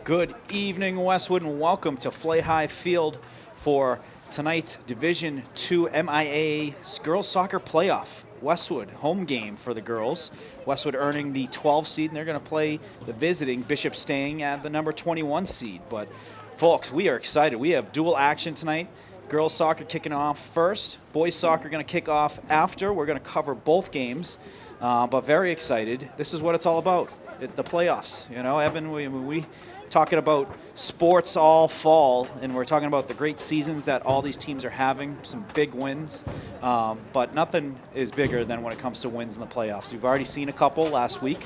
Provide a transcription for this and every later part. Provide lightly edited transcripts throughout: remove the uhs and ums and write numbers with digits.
Good evening, Westwood, and welcome to Fly High Field for tonight's Division II MIA Girls Soccer Playoff. Westwood, home game for the girls. Westwood earning the 12 seed, and they're going to play the visiting Bishop Stang at the number 21 seed. But, folks, we are excited. We have dual action tonight. Girls soccer kicking off first. Boys soccer going to kick off after. We're going to cover both games, but very excited. This is what it's all about, the playoffs. You know, Evan, we talking about sports all fall, and we're talking about the great seasons that all these teams are having, some big wins, but nothing is bigger than when it comes to wins in the playoffs. We've already seen a couple last week.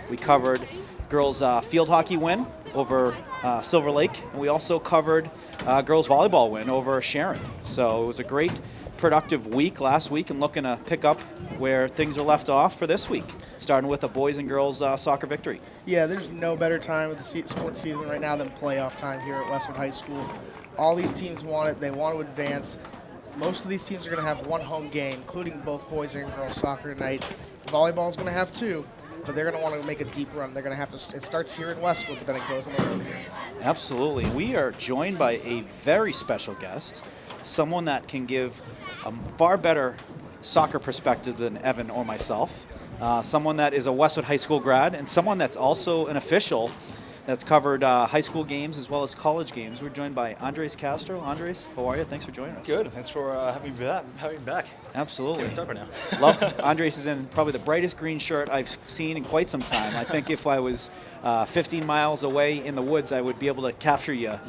We covered girls field hockey win over Silver Lake, and we also covered girls volleyball win over Sharon. So it was a great productive week last week, and looking to pick up where things are left off for this week, starting with a boys and girls soccer victory. Yeah, there's no better time of the sports season right now than playoff time here at Westwood High School. All these teams want it. They want to advance. Most of these teams are going to have one home game, including both boys and girls soccer tonight. Volleyball is going to have two, but they're going to want to make a deep run. They're going to have to. It starts here in Westwood, but then it goes on the road here. Absolutely. We are joined by a very special guest, someone that can give a far better soccer perspective than Evan or myself. Someone that is a Westwood High School grad, and someone that's also an official that's covered high school games as well as college games. We're joined by Andres Castro. Andres, how are you? Thanks for joining us. Good. Thanks for having me back. Absolutely. Can't talk right now. Love Andres is in probably the brightest green shirt I've seen in quite some time. I think if I was 15 miles away in the woods, I would be able to capture you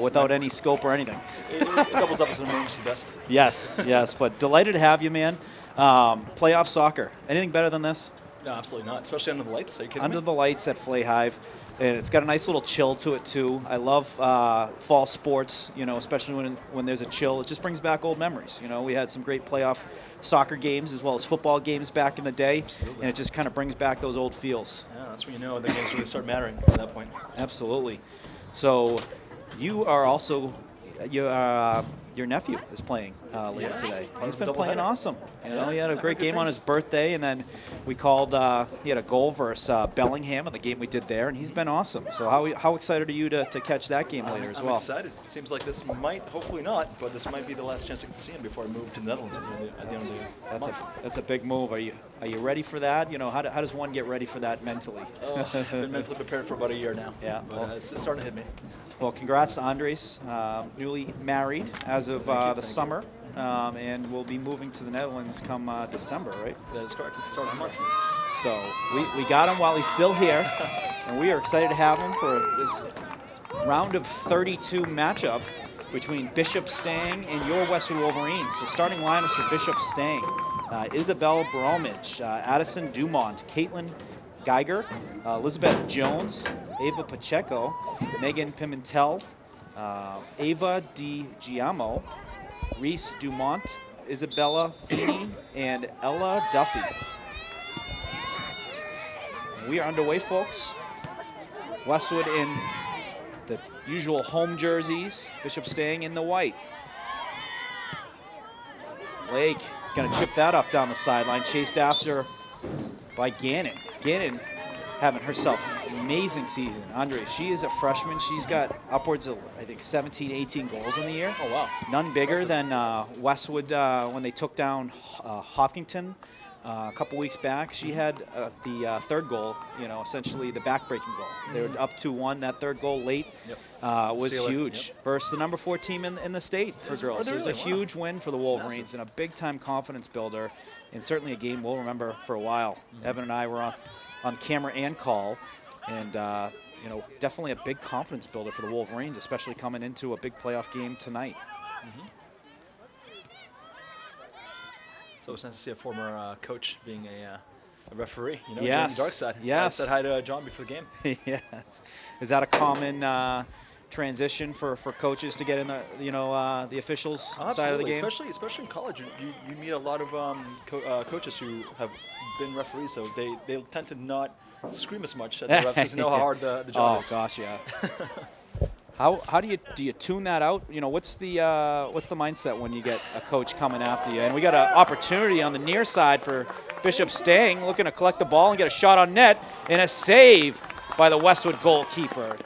without any scope or anything. It doubles up as an emergency vest. Yes. But delighted to have you, man. Playoff soccer. Anything better than this? No, absolutely not. Especially under the lights. Are you kidding Under me? the lights at Flay Hive. And it's got a nice little chill to it, too. I love fall sports, you know, especially when there's a chill. It just brings back old memories. You know, we had some great playoff soccer games as well as football games back in the day. Absolutely. And it just kind of brings back those old feels. Yeah, that's when you know the games really start mattering at that point. Absolutely. So you are also your nephew is playing later today. He's been playing awesome. You know, he had a great game on his birthday, and then we called. He had a goal versus Bellingham in the game we did there, and he's been awesome. So how excited are you to catch that game later as well? I'm excited. Seems like this might, hopefully not, but this might be the last chance I can see him before I move to the Netherlands at the end of the month. That's a big move. Are you ready for that? You know, how does one get ready for that mentally? I've been mentally prepared for about a year now. Yeah, but it's starting to hit me. Well, congrats to Andres, newly married as of the summer, and we'll be moving to the Netherlands come December, right? That is correct. It's starting the month. So we got him while he's still here, and we are excited to have him for this round of 32 matchup between Bishop Stang and your Westwood Wolverines. So starting lineups for Bishop Stang, Isabel Bromwich, Addison Dumont, Caitlin Geiger, Elizabeth Jones, Ava Pacheco, Megan Pimentel, Ava Di Giamo, Reese Dumont, Isabella Feeney, and Ella Duffy. We are underway, folks. Westwood in the usual home jerseys, Bishop Stang in the white. Lake is going to chip that up down the sideline, chased after by Gannon. Gannon having herself an amazing season. Andre, she is a freshman. She's got upwards of, I think, 17, 18 goals in the year. Oh, wow. None bigger than Westwood when they took down Hopkinton a couple weeks back. She had the third goal, you know, essentially the back-breaking goal. They were up 2-1. That third goal late was huge versus the number 4 team in the state for girls. It was a huge win for the Wolverines and a big-time confidence builder, and certainly a game we'll remember for a while. Evan and I were on camera and call, and you know, definitely a big confidence builder for the Wolverines, especially coming into a big playoff game tonight. So it's nice to see a former coach being a referee. You know, yes. Dark side. Yes. I said hi to John before the game. Yes. Is that a common transition for coaches to get in the the officials side of the game? Especially in college, you meet a lot of coaches who have been referees, so they tend to not scream as much at the refs because they know how hard the job is. Oh gosh, yeah. How do you tune that out? You know, what's the mindset when you get a coach coming after you? And we got an opportunity on the near side for Bishop Stang, looking to collect the ball and get a shot on net, and a save by the Westwood goalkeeper.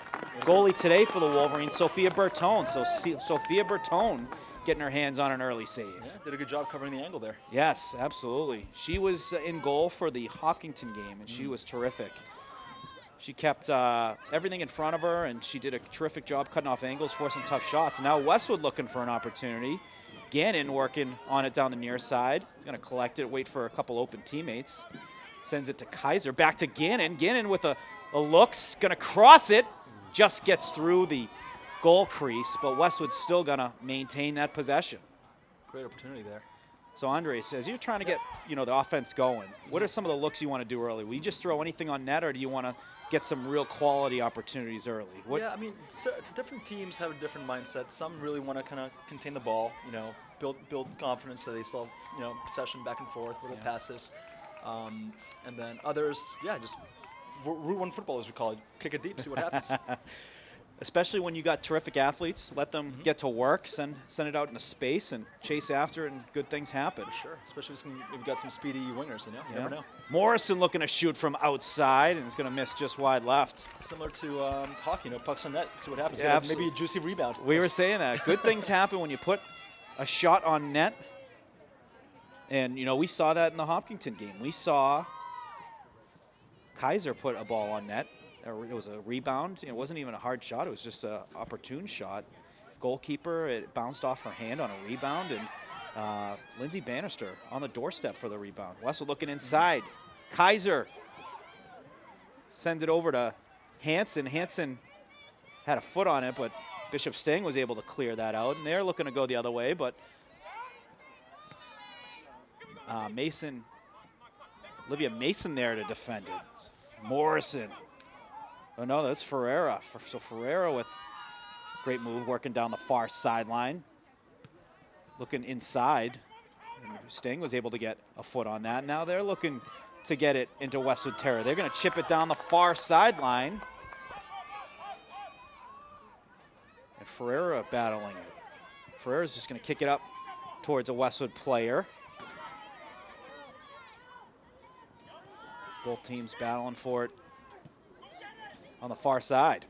Goalie today for the Wolverines, Sophia Bertone. So Sophia Bertone getting her hands on an early save. Yeah, did a good job covering the angle there. Yes, absolutely. She was in goal for the Hopkinton game, and she was terrific. She kept everything in front of her, and she did a terrific job cutting off angles, forcing tough shots. Now Westwood looking for an opportunity. Gannon working on it down the near side. He's going to collect it, wait for a couple open teammates. Sends it to Kaiser, back to Gannon. Gannon with a look's going to cross it. Just gets through the goal crease, but Westwood's still going to maintain that possession. Great opportunity there. So Andres, as you're trying to get the offense going, what are some of the looks you want to do early? Will you just throw anything on net, or do you want to get some real quality opportunities early? Yeah, I mean, different teams have a different mindset. Some really want to kind of contain the ball, build confidence that they still have, possession back and forth, little passes. And then others, just Route 1 football, as we call it, kick it deep, see what happens. Especially when you got terrific athletes, let them get to work, send it out into space and chase after it, and good things happen. For sure, especially if we've got some speedy wingers, you never know. Morrison looking to shoot from outside, and is going to miss just wide left. Similar to hockey, pucks on net, see what happens. Yeah, maybe a juicy rebound. We were saying that. Good things happen when you put a shot on net. And, we saw that in the Hopkinton game. We saw Kaiser put a ball on net. It was a rebound. It wasn't even a hard shot. It was just an opportune shot. Goalkeeper, it bounced off her hand on a rebound, and Lindsay Bannister on the doorstep for the rebound. Wessel looking inside. Kaiser sends it over to Hansen. Hansen had a foot on it, but Bishop Stang was able to clear that out, and they're looking to go the other way, but Olivia Mason there to defend it. Morrison. Oh, no, that's Ferreira. So Ferreira with great move, working down the far sideline. Looking inside. And Sting was able to get a foot on that. Now they're looking to get it into Westwood Terror. They're going to chip it down the far sideline. And Ferreira battling it. Ferreira's just going to kick it up towards a Westwood player. Both teams battling for it on the far side.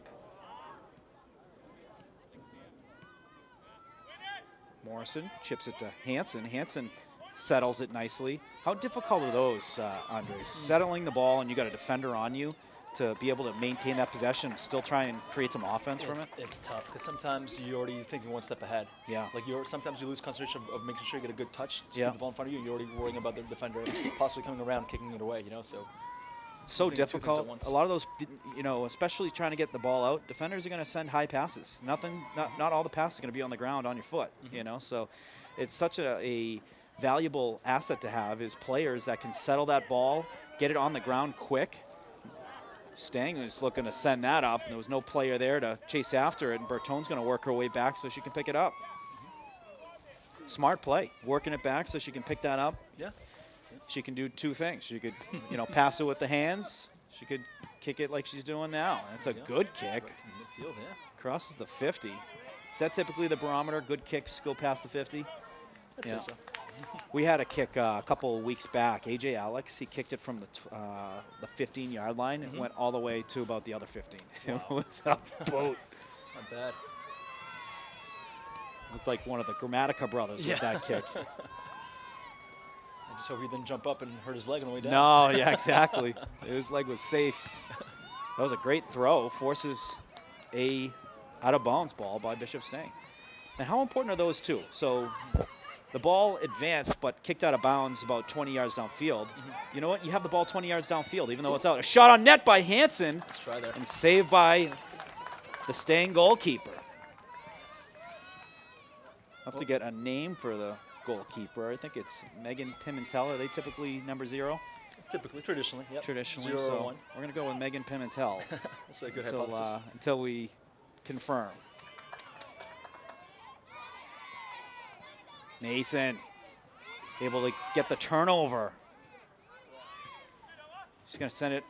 Morrison chips it to Hansen. Hansen settles it nicely. How difficult are those, Andres? Settling the ball and you got a defender on you to be able to maintain that possession and still try and create some offense from it? It's tough because sometimes you're already thinking one step ahead. Yeah. Like sometimes you lose concentration of making sure you get a good touch to keep the ball in front of you, and you're already worrying about the defender possibly coming around, kicking it away, so. It's so difficult. A lot of those, especially trying to get the ball out, defenders are going to send high passes. Not all the passes are going to be on the ground on your foot, So it's such a valuable asset to have is players that can settle that ball, get it on the ground quick. Stang is looking to send that up. There was no player there to chase after it, and Bertone's going to work her way back so she can pick it up. Smart play, working it back so she can pick that up. Yeah. She can do two things. She could, pass it with the hands. She could kick it like she's doing now. It's a good kick. Midfield, yeah. Crosses the 50. Is that typically the barometer? Good kicks go past the 50? I'd say so. We had a kick a couple of weeks back. AJ Alex, he kicked it from the 15-yard line and went all the way to about the other 15. Wow. It was a boat. Not bad. Looked like one of the Grammatica brothers with that kick. I just hope he didn't jump up and hurt his leg on the way down. No, yeah, exactly. His leg was safe. That was a great throw. Forces a out-of-bounds ball by Bishop Stang. And how important are those two? So the ball advanced but kicked out of bounds about 20 yards downfield. You know what? You have the ball 20 yards downfield, even though it's out. A shot on net by Hansen. Let's try there. And saved by the Stang goalkeeper. Have to get a name for the goalkeeper. I think it's Megan Pimentel. Are they typically number 0? Typically, traditionally, yep. Traditionally, 0 so or 1. we're going to go with Megan Pimentel. That's a good hypothesis. Until we confirm. Mason able to get the turnover. She's going to send it.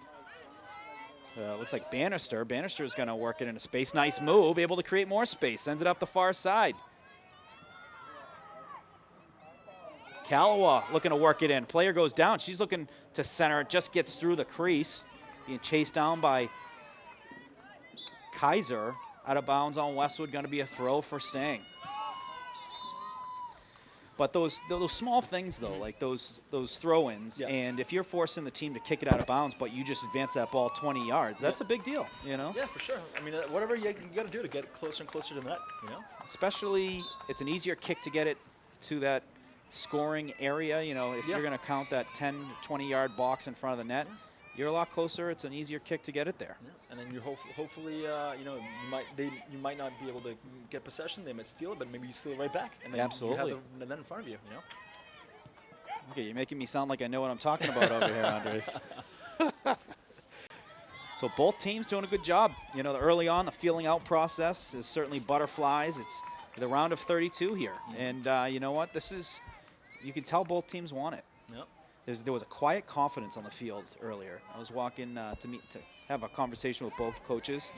Looks like Bannister. Bannister is going to work it into space. Nice move. Able to create more space. Sends it up the far side. Kalawa looking to work it in. Player goes down. She's looking to center. It just gets through the crease. Being chased down by Kaiser out of bounds on Westwood, going to be a throw for Stang. But those small things, though, like those throw-ins, and if you're forcing the team to kick it out of bounds, but you just advance that ball 20 yards, that's a big deal, you know? Yeah, for sure. I mean, whatever you got to do to get closer and closer to the net, you know? Especially, it's an easier kick to get it to that scoring area, you know, if you're going to count that 10, 20-yard box in front of the net, you're a lot closer. It's an easier kick to get it there. Yeah. And then you hopefully, you know, you might not be able to get possession. They might steal it, but maybe you steal it right back, and then absolutely you have the net in front of you. You know. Okay, you're making me sound like I know what I'm talking about over here, Andres. So both teams doing a good job. You know, early on, the feeling out process is certainly butterflies. It's the round of 32 here, and you know what? This is, you can tell both teams want it. Yep. There was a quiet confidence on the field earlier. I was walking to have a conversation with both coaches.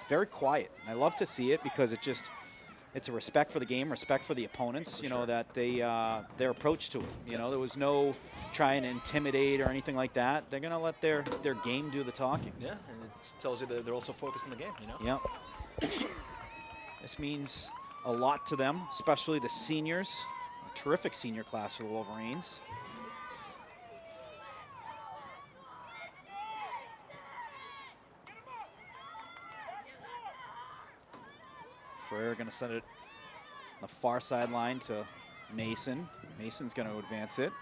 Very quiet. I love to see it because it's a respect for the game, respect for the opponents. You know, that their approach to it. You know, there was no trying to intimidate or anything like that. They're gonna let their game do the talking. Yeah, and it tells you that they're also focused on the game. You know. Yep. This means a lot to them, especially the seniors. A terrific senior class for the Wolverines. Frere going to send it on the far sideline to Mason. Mason's going to advance it.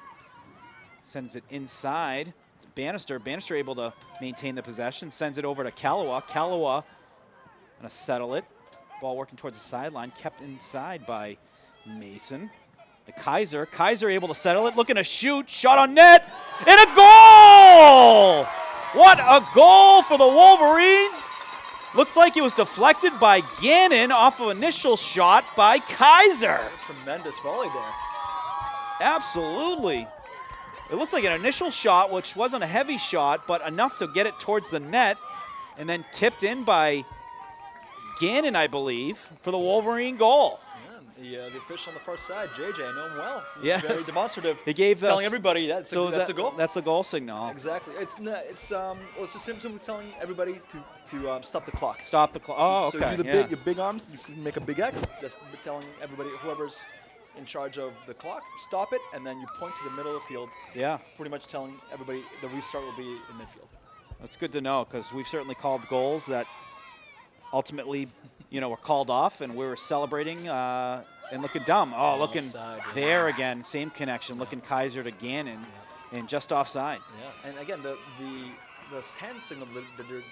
Sends it inside. Bannister. Bannister able to maintain the possession. Sends it over to Kalawa. Kalawa going to settle it. Ball working towards the sideline. Kept inside by Mason. To Kaiser. Kaiser able to settle it. Looking to shoot. Shot on net. And a goal! What a goal for the Wolverines! Looks like it was deflected by Gannon off of initial shot by Kaiser. Tremendous volley there. Absolutely. It looked like an initial shot, which wasn't a heavy shot, but enough to get it towards the net, and then tipped in by Gannon, I believe, for the Wolverine goal. Yeah, the official on the far side, JJ, I know him well. Yes. Very demonstrative. He gave telling everybody that's a goal. That's the goal signal. Exactly. It's just simply telling everybody to stop the clock. Stop the clock. Oh, okay. So you do your big arms. You can make a big X. That's telling everybody, whoever's in charge of the clock, stop it, and then you point to the middle of the field. Yeah. Pretty much telling everybody the restart will be in midfield. That's good to know because we've certainly called goals that ultimately, you know, were called off, and we were celebrating and looking dumb. Oh, looking offside, there again, same connection, looking Kaiser to Gannon, and just offside. Yeah, and again, the hand signal that they're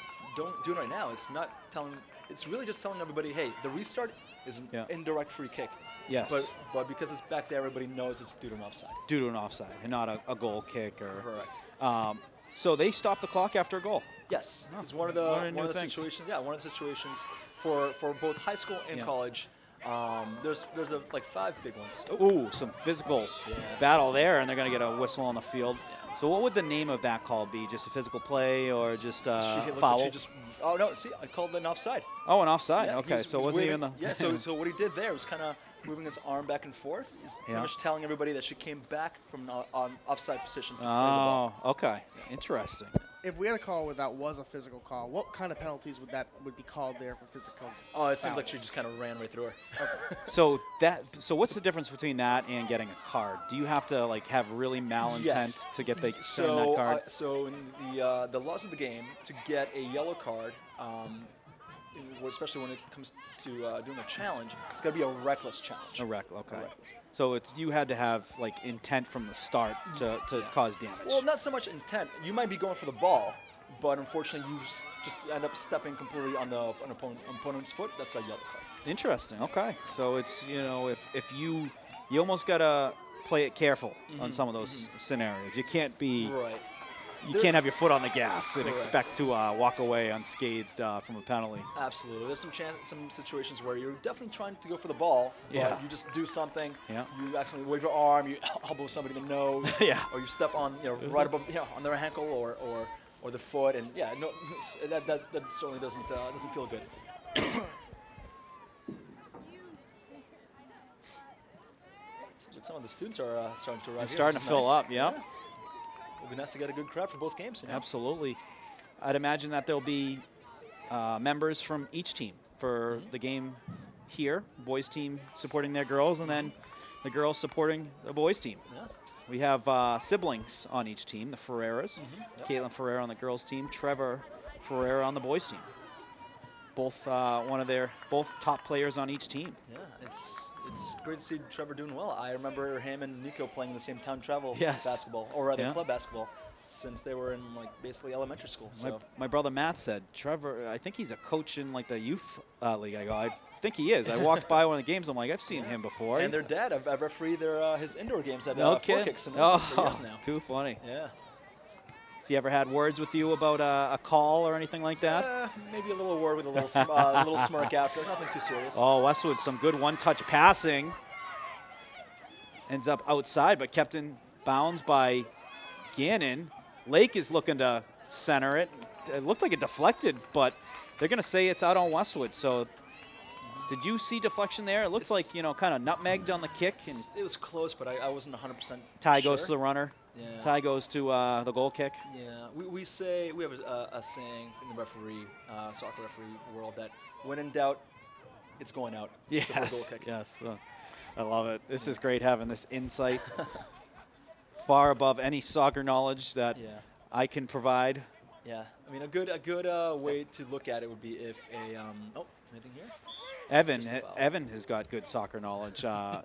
doing right now is not telling. It's really just telling everybody, hey, the restart is an indirect free kick. Yes. But because it's back there, everybody knows it's due to an offside. Due to an offside, and not a goal kick or. Correct. So they stopped the clock after a goal. Yes, it's one of the situations. Yeah, one of the situations for both high school and college. There's like 5 big ones. Ooh, some physical battle there, and they're going to get a whistle on the field. Yeah. So what would the name of that call be? Just a physical play or just foul? Like oh, no, see, I called it an offside. Oh, an offside. Yeah, okay, so wasn't even the... Yeah, so what he did there was kind of moving his arm back and forth. He's pretty much telling everybody that she came back from an offside position to play the ball. Okay. Yeah. Interesting. If we had a call where that was a physical call, what kind of penalties would be called there for physical? Oh, it seems like she just kind of ran right through her. Okay. So what's the difference between that and getting a card? Do you have to like have really malintent to get the that card? So in the laws of the game, to get a yellow card, especially when it comes to doing a challenge, it's got to be a reckless challenge. Okay. So you had to have like intent from the start to cause damage. Well, not so much intent. You might be going for the ball, but unfortunately you just end up stepping completely on the opponent's foot. That's a yellow card. Interesting. Okay. So it's, you know, if you almost got to play it careful on some of those scenarios. You can't be You can't have your foot on the gas and expect to walk away unscathed from a penalty. Absolutely. There's some situations where you're definitely trying to go for the ball, but you just do something. Yeah. You accidentally wave your arm, you elbow somebody in the nose, or you step on, right above, on their ankle or the foot, and that certainly doesn't feel good. Seems like some of the students are starting to arrive. They're starting to fill up. Yeah. It'll be nice to get a good crowd for both games. Absolutely. I'd imagine that there'll be members from each team for the game here. Boys team supporting their girls, and then the girls supporting the boys team. Yeah. We have siblings on each team, the Ferreras. Yep. Caitlin Ferreira on the girls team, Trevor Ferreira on the boys team. Both both top players on each team. Yeah, it's great to see Trevor doing well. I remember him and Nico playing in the same town travel basketball, or rather club basketball, since they were in like basically elementary school. So My brother Matt said, Trevor, I think he's a coach in like the youth league. I go, I think he is. I walked by one of the games. I'm like, I've seen him before. And their dad, I've refereed his indoor games at No Four kid. Kicks for years now. Too funny. Yeah. Has he ever had words with you about a call or anything like that? Maybe a little word with a little little smirk after. Nothing too serious. Oh, Westwood, some good one-touch passing. Ends up outside, but kept in bounds by Gannon. Lake is looking to center it. It looked like it deflected, but they're going to say it's out on Westwood. So did you see deflection there? It looked like, kind of nutmegged on the kick. And It was close, but I wasn't 100% Ty sure. goes to the runner. Yeah. Ty goes to the goal kick. Yeah, we have a saying in the soccer referee world that when in doubt, it's going out. Yes, So for a goal kick. yes. I love it. This is great having this insight. Far above any soccer knowledge that I can provide. Yeah, I mean a good way to look at it would be if anything here? Evan has got good soccer knowledge.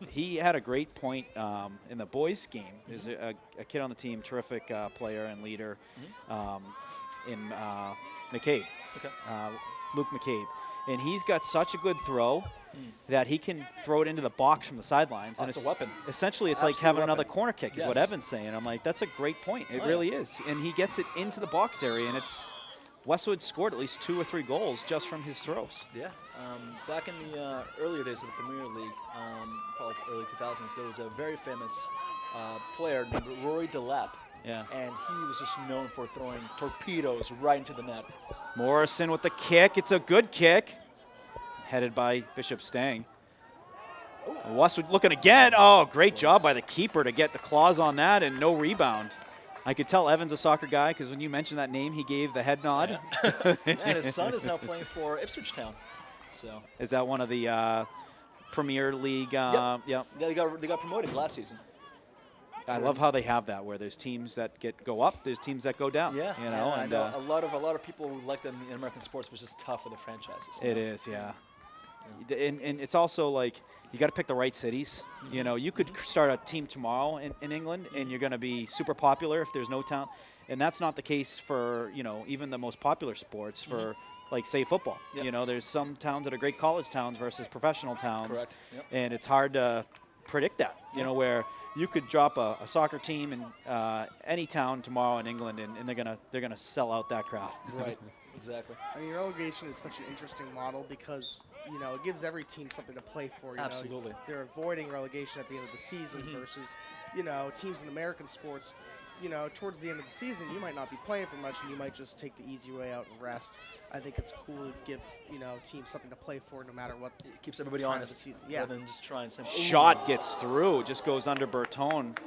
He had a great point in the boys' game. There's a kid on the team, terrific player and leader in McCabe, Luke McCabe. And he's got such a good throw that he can throw it into the box from the sidelines. And it's a weapon. Essentially, it's like having another corner kick is what Evan's saying. I'm like, that's a great point. It really is. And he gets it into the box area, and Westwood scored at least 2 or 3 goals just from his throws. Yeah. Back in the earlier days of the Premier League, probably early 2000s, there was a very famous player named Rory Delap. Yeah. And he was just known for throwing torpedoes right into the net. Morrison with the kick. It's a good kick. Headed by Bishop Stang. Westwood looking again. Oh, great job by the keeper to get the claws on that and no rebound. I could tell Evan's a soccer guy because when you mentioned that name, he gave the head nod. Yeah. And his son is now playing for Ipswich Town. So is that one of the Premier League? Yeah, they got promoted last season. I love how they have that, where there's teams that go up, there's teams that go down. Yeah, I know a lot of people like them in American sports, which is tough for the franchises. It is, yeah. And it's also like you got to pick the right cities. You could start a team tomorrow in England, and you're going to be super popular if there's no town, and that's not the case for even the most popular sports for. Like, say, football. Yep. There's some towns that are great college towns versus professional towns. Correct. Yep. And it's hard to predict that, where you could drop a soccer team in any town tomorrow in England, and they're gonna sell out that crowd. Right. Exactly. I mean, relegation is such an interesting model because, it gives every team something to play for. Absolutely. They're avoiding relegation at the end of the season versus, teams in American sports, towards the end of the season, you might not be playing for much and you might just take the easy way out and rest. I think it's cool to give, teams something to play for no matter what. It keeps everybody honest. Season. Rather than just try and say, Shot gets through, just goes under Bertone.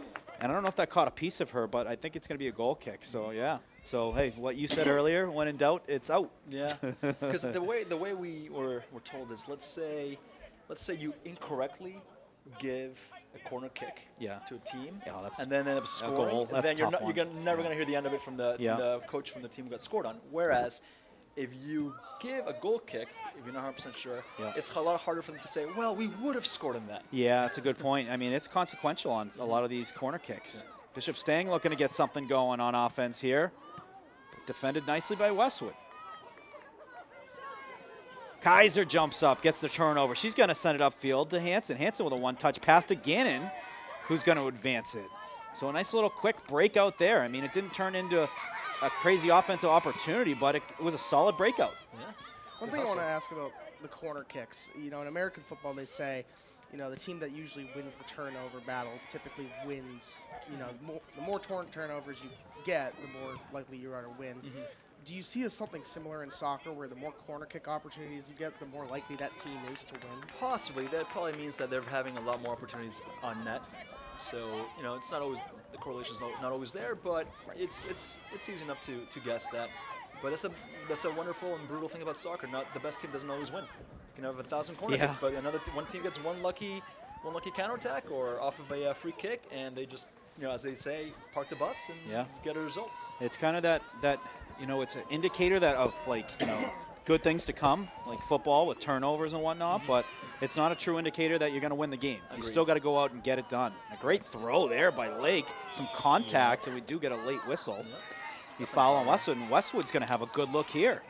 And I don't know if that caught a piece of her, but I think it's going to be a goal kick. So, yeah. So, hey, what you said earlier, when in doubt, it's out. Yeah. Because the way we were told is, let's say you incorrectly give a corner kick to a team, and then end up scoring, then you're never going to hear the end of it from the coach from the team who got scored on. Whereas if you give a goal kick, if you're not 100% sure, it's a lot harder for them to say, well, we would have scored on that. Yeah, that's a good point. I mean, it's consequential on a lot of these corner kicks. Yeah. Bishop Stang looking to get something going on offense here. Defended nicely by Westwood. Kaiser jumps up, gets the turnover. She's going to send it upfield to Hansen. Hansen with a one-touch pass to Gannon, who's going to advance it. So a nice little quick breakout there. I mean, it didn't turn into a crazy offensive opportunity, but it was a solid breakout. Yeah. One thing I want to ask about the corner kicks, in American football they say, the team that usually wins the turnover battle typically wins. The more turnovers you get, the more likely you are to win. Do you see something similar in soccer where the more corner kick opportunities you get, the more likely that team is to win? Possibly. That probably means that they're having a lot more opportunities on net. So, it's not always, the correlation's not always there, but it's easy enough to guess that. But that's a wonderful and brutal thing about soccer. Not the best team doesn't always win. You can have 1,000 corner Yeah. hits, but one team gets one lucky counterattack or off of a free kick, and they just, as they say, park the bus and get a result. It's kind of that it's an indicator that of good things to come, like football with turnovers and whatnot, but it's not a true indicator that you're going to win the game. Agreed. You still got to go out and get it done. A great throw there by Lake, some contact, and we do get a late whistle. Yep. You foul on Westwood, and Westwood's going to have a good look here.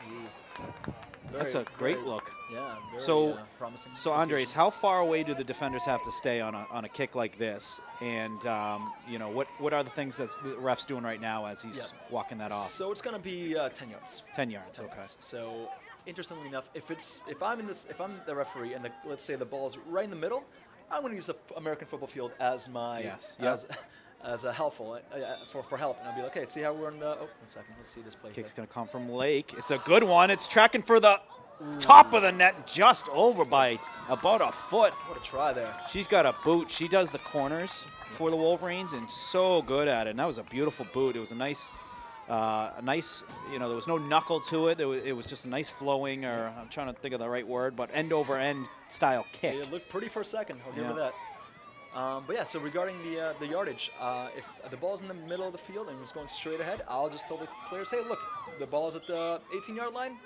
That's a great look. Yeah, very promising. So Andres, how far away do the defenders have to stay on a kick like this? And what are the things that the ref's doing right now as he's walking that off? So it's going to be 10 yards. 10 yards. Okay. So interestingly enough, if I'm the referee and let's say the ball is right in the middle, I'm going to use the American football field as my as a helpful for help, and I'll be like, okay, see how we're in the. Oh, 1 second. Let's see this play. Kick's going to come from Lake. It's a good one. It's tracking for the top of the net, just over by about a foot. What a try there. She's got a boot. She does the corners for the Wolverines, and so good at it. And that was a beautiful boot. It was a nice, there was no knuckle to it. It was just a nice flowing, or I'm trying to think of the right word, but end over end style kick. It looked pretty for a second. I'll give her that. But yeah, so regarding the yardage, if the ball's in the middle of the field and it's going straight ahead, I'll just tell the players, hey, look, the ball's at the 18-yard line.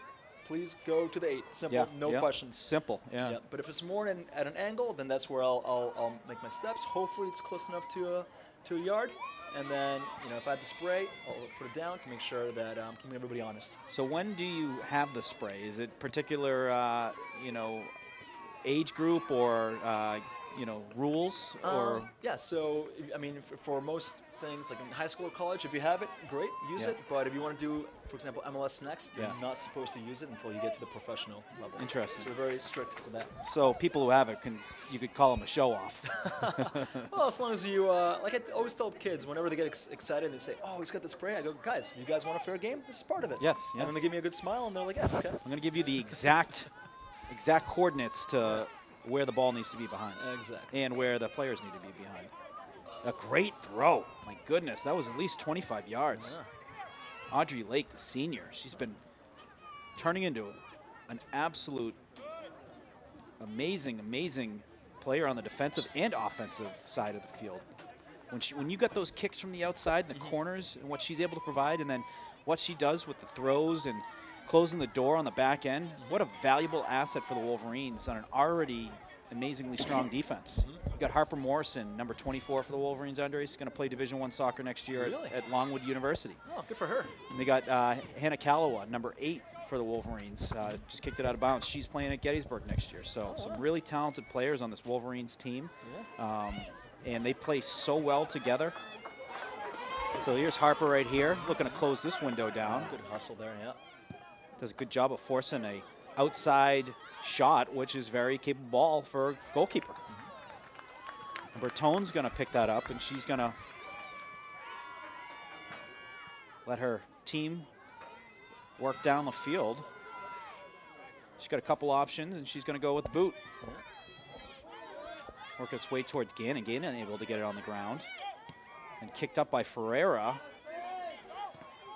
Please go to the 8. Simple, no questions. Simple, yeah. But if it's more at an angle, then that's where I'll make my steps. Hopefully it's close enough to a yard. And then, if I have the spray, I'll put it down to make sure that I'm keeping everybody honest. So when do you have the spray? Is it particular, age group or, rules? Or yeah, so, for most things, like in high school or college, if you have it, great, use it. But if you want to do, for example, MLS Next, you're not supposed to use it until you get to the professional level. Interesting. So we're very strict with that. So people who have it, you could call them a show-off. Well, as long as you, like I always tell kids, whenever they get excited, they say, oh, he's got the spray. I go, guys, you guys want a fair game? This is part of it. Yes. And then they give me a good smile, and they're like, yeah, okay. I'm going to give you the exact coordinates to where the ball needs to be behind. Exactly. And where the players need to be behind. A great throw. My goodness, that was at least 25 yards. Yeah. Audrey Lake, the senior, she's been turning into an absolute amazing player on the defensive and offensive side of the field. When you got those kicks from the outside and the corners and what she's able to provide, and then what she does with the throws and closing the door on the back end, what a valuable asset for the Wolverines on an already amazingly strong defense. You got Harper Morrison, number 24 for the Wolverines. Andres, going to play Division I soccer next year at Longwood University. Oh, good for her. And they got Hannah Kallawa, number 8 for the Wolverines. Just kicked it out of bounds. She's playing at Gettysburg next year. So some really talented players on this Wolverines team. Yeah. And they play so well together. So here's Harper right here, looking to close this window down. Good hustle there, yeah. Does a good job of forcing a outside shot, which is very capable ball for a goalkeeper. Bertone's going to pick that up, and she's going to let her team work down the field. She's got a couple options, and she's going to go with the boot. Work its way towards Gannon. Gannon able to get it on the ground. And kicked up by Ferreira.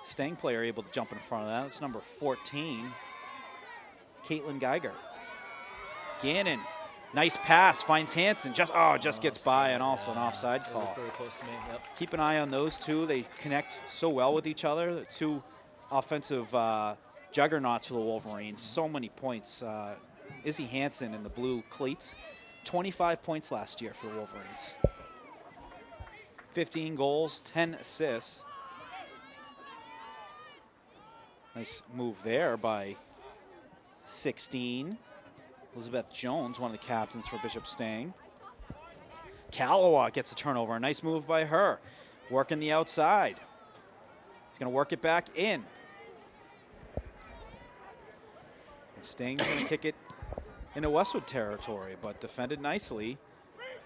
Stang player able to jump in front of that. That's number 14, Caitlin Geiger. Gannon, nice pass, finds Hansen, just gets by, and also an offside call. Very close to me, yep. Keep an eye on those two. They connect so well with each other. The two offensive juggernauts for the Wolverines. So many points. Izzy Hansen in the blue cleats, 25 points last year for the Wolverines. 15 goals, 10 assists. Nice move there by 16. Elizabeth Jones, one of the captains for Bishop Stang. Kallawa gets a turnover. A nice move by her. Working the outside. He's going to work it back in. And Stang's going to kick it into Westwood territory, but defended nicely.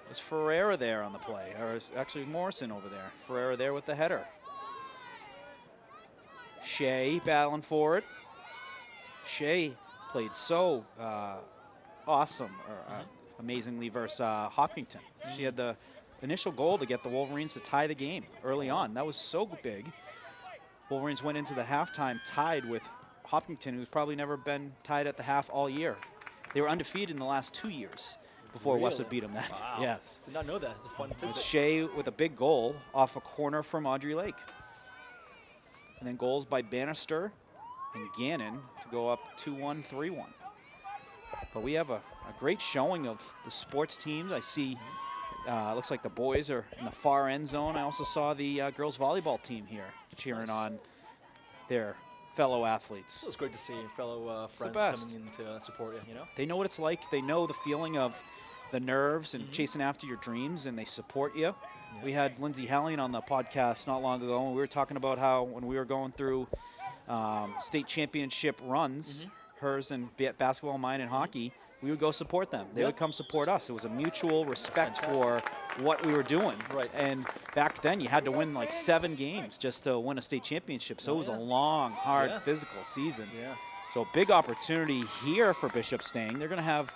There's Ferreira there on the play, or is actually Morrison over there. Ferreira there with the header. Shea battling for it. Shea played so awesome, or amazingly versus Hopkinton. She had the initial goal to get the Wolverines to tie the game early on. That was so big. Wolverines went into the halftime tied with Hopkinton, who's probably never been tied at the half all year. They were undefeated in the last 2 years before Really? Westwood beat them. That Wow. yes. Did not know that. It's a fun It's tidbit. Shea with a big goal off a corner from Audrey Lake. And then goals by Bannister and Gannon to go up 2-1, 3-1. But we have a great showing of the sports teams. I see, looks like the boys are in the far end zone. I also saw the girls volleyball team here cheering on their fellow athletes. It was great to see fellow friends best. coming in to support you, you know? They know what it's like. They know the feeling of the nerves and chasing after your dreams, and they support you. Yeah. We had Lindsay Helling on the podcast not long ago, and we were talking about how when we were going through state championship runs, hers and basketball, mine in hockey, we would go support them. They would come support us. It was a mutual respect for what we were doing. Right. And back then, you had to win like 7 games just to win a state championship. So it was a long, hard, physical season. Yeah. So big opportunity here for Bishop Stang. They're going to have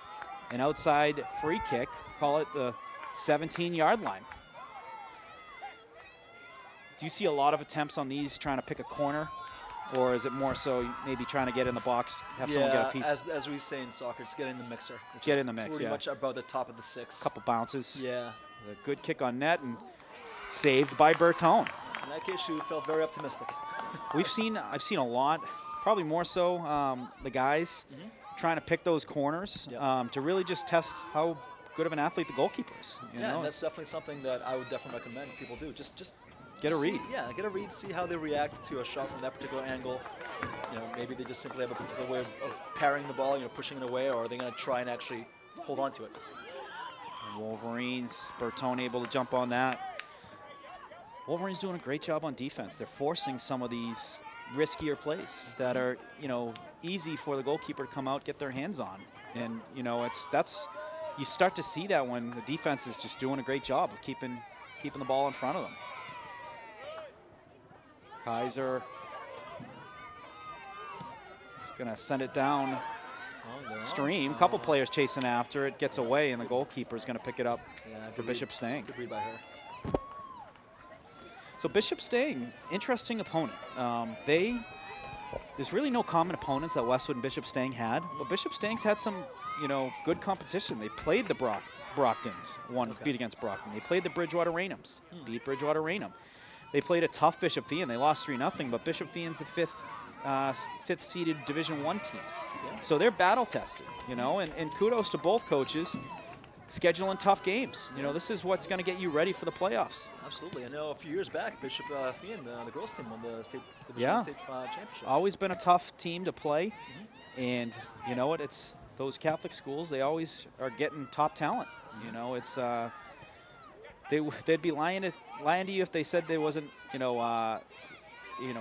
an outside free kick, call it the 17-yard line. Do you see a lot of attempts on these trying to pick a corner? Or is it more so maybe trying to get in the box, have someone get a piece? As we say in soccer, it's get in the mixer. Get in the mix, pretty much above the top of the 6. Couple bounces. Yeah. A good kick on net and saved by Bertone. In that case, you felt very optimistic. I've seen a lot, probably more so the guys trying to pick those corners to really just test how good of an athlete the goalkeeper is. You know? And that's definitely something that I would definitely recommend people do. Just get a read. Yeah, get a read, see how they react to a shot from that particular angle. You know, maybe they just simply have a particular way of parrying the ball, you know, pushing it away, or are they going to try and actually hold on to it? Wolverines, Bertone able to jump on that. Wolverines doing a great job on defense. They're forcing some of these riskier plays that are, you know, easy for the goalkeeper to come out, get their hands on. And, you know, you start to see that when the defense is just doing a great job of keeping the ball in front of them. Kaiser gonna send it down stream. Couple players chasing after it, gets away, and the goalkeeper's gonna pick it up for Bishop Stang. Good read by her. So Bishop Stang, interesting opponent. There's really no common opponents that Westwood and Bishop Stang had, but Bishop Stang's had some, you know, good competition. They played the Brocktons, beat against Brockton. They played the Bridgewater Raynhams, beat Bridgewater Raynham. They played a tough Bishop Fee, and they lost 3-0, but Bishop Fee's the fifth-seeded Division I team. Yeah. So they're battle-tested, you know, and kudos to both coaches scheduling tough games. You know, this is what's going to get you ready for the playoffs. Absolutely. I know a few years back, Bishop Fee and the girls team won the state Division state championship. Always been a tough team to play, and you know what? It's those Catholic schools. They always are getting top talent. You know, it's they'd be lying to you if they said there wasn't, you know,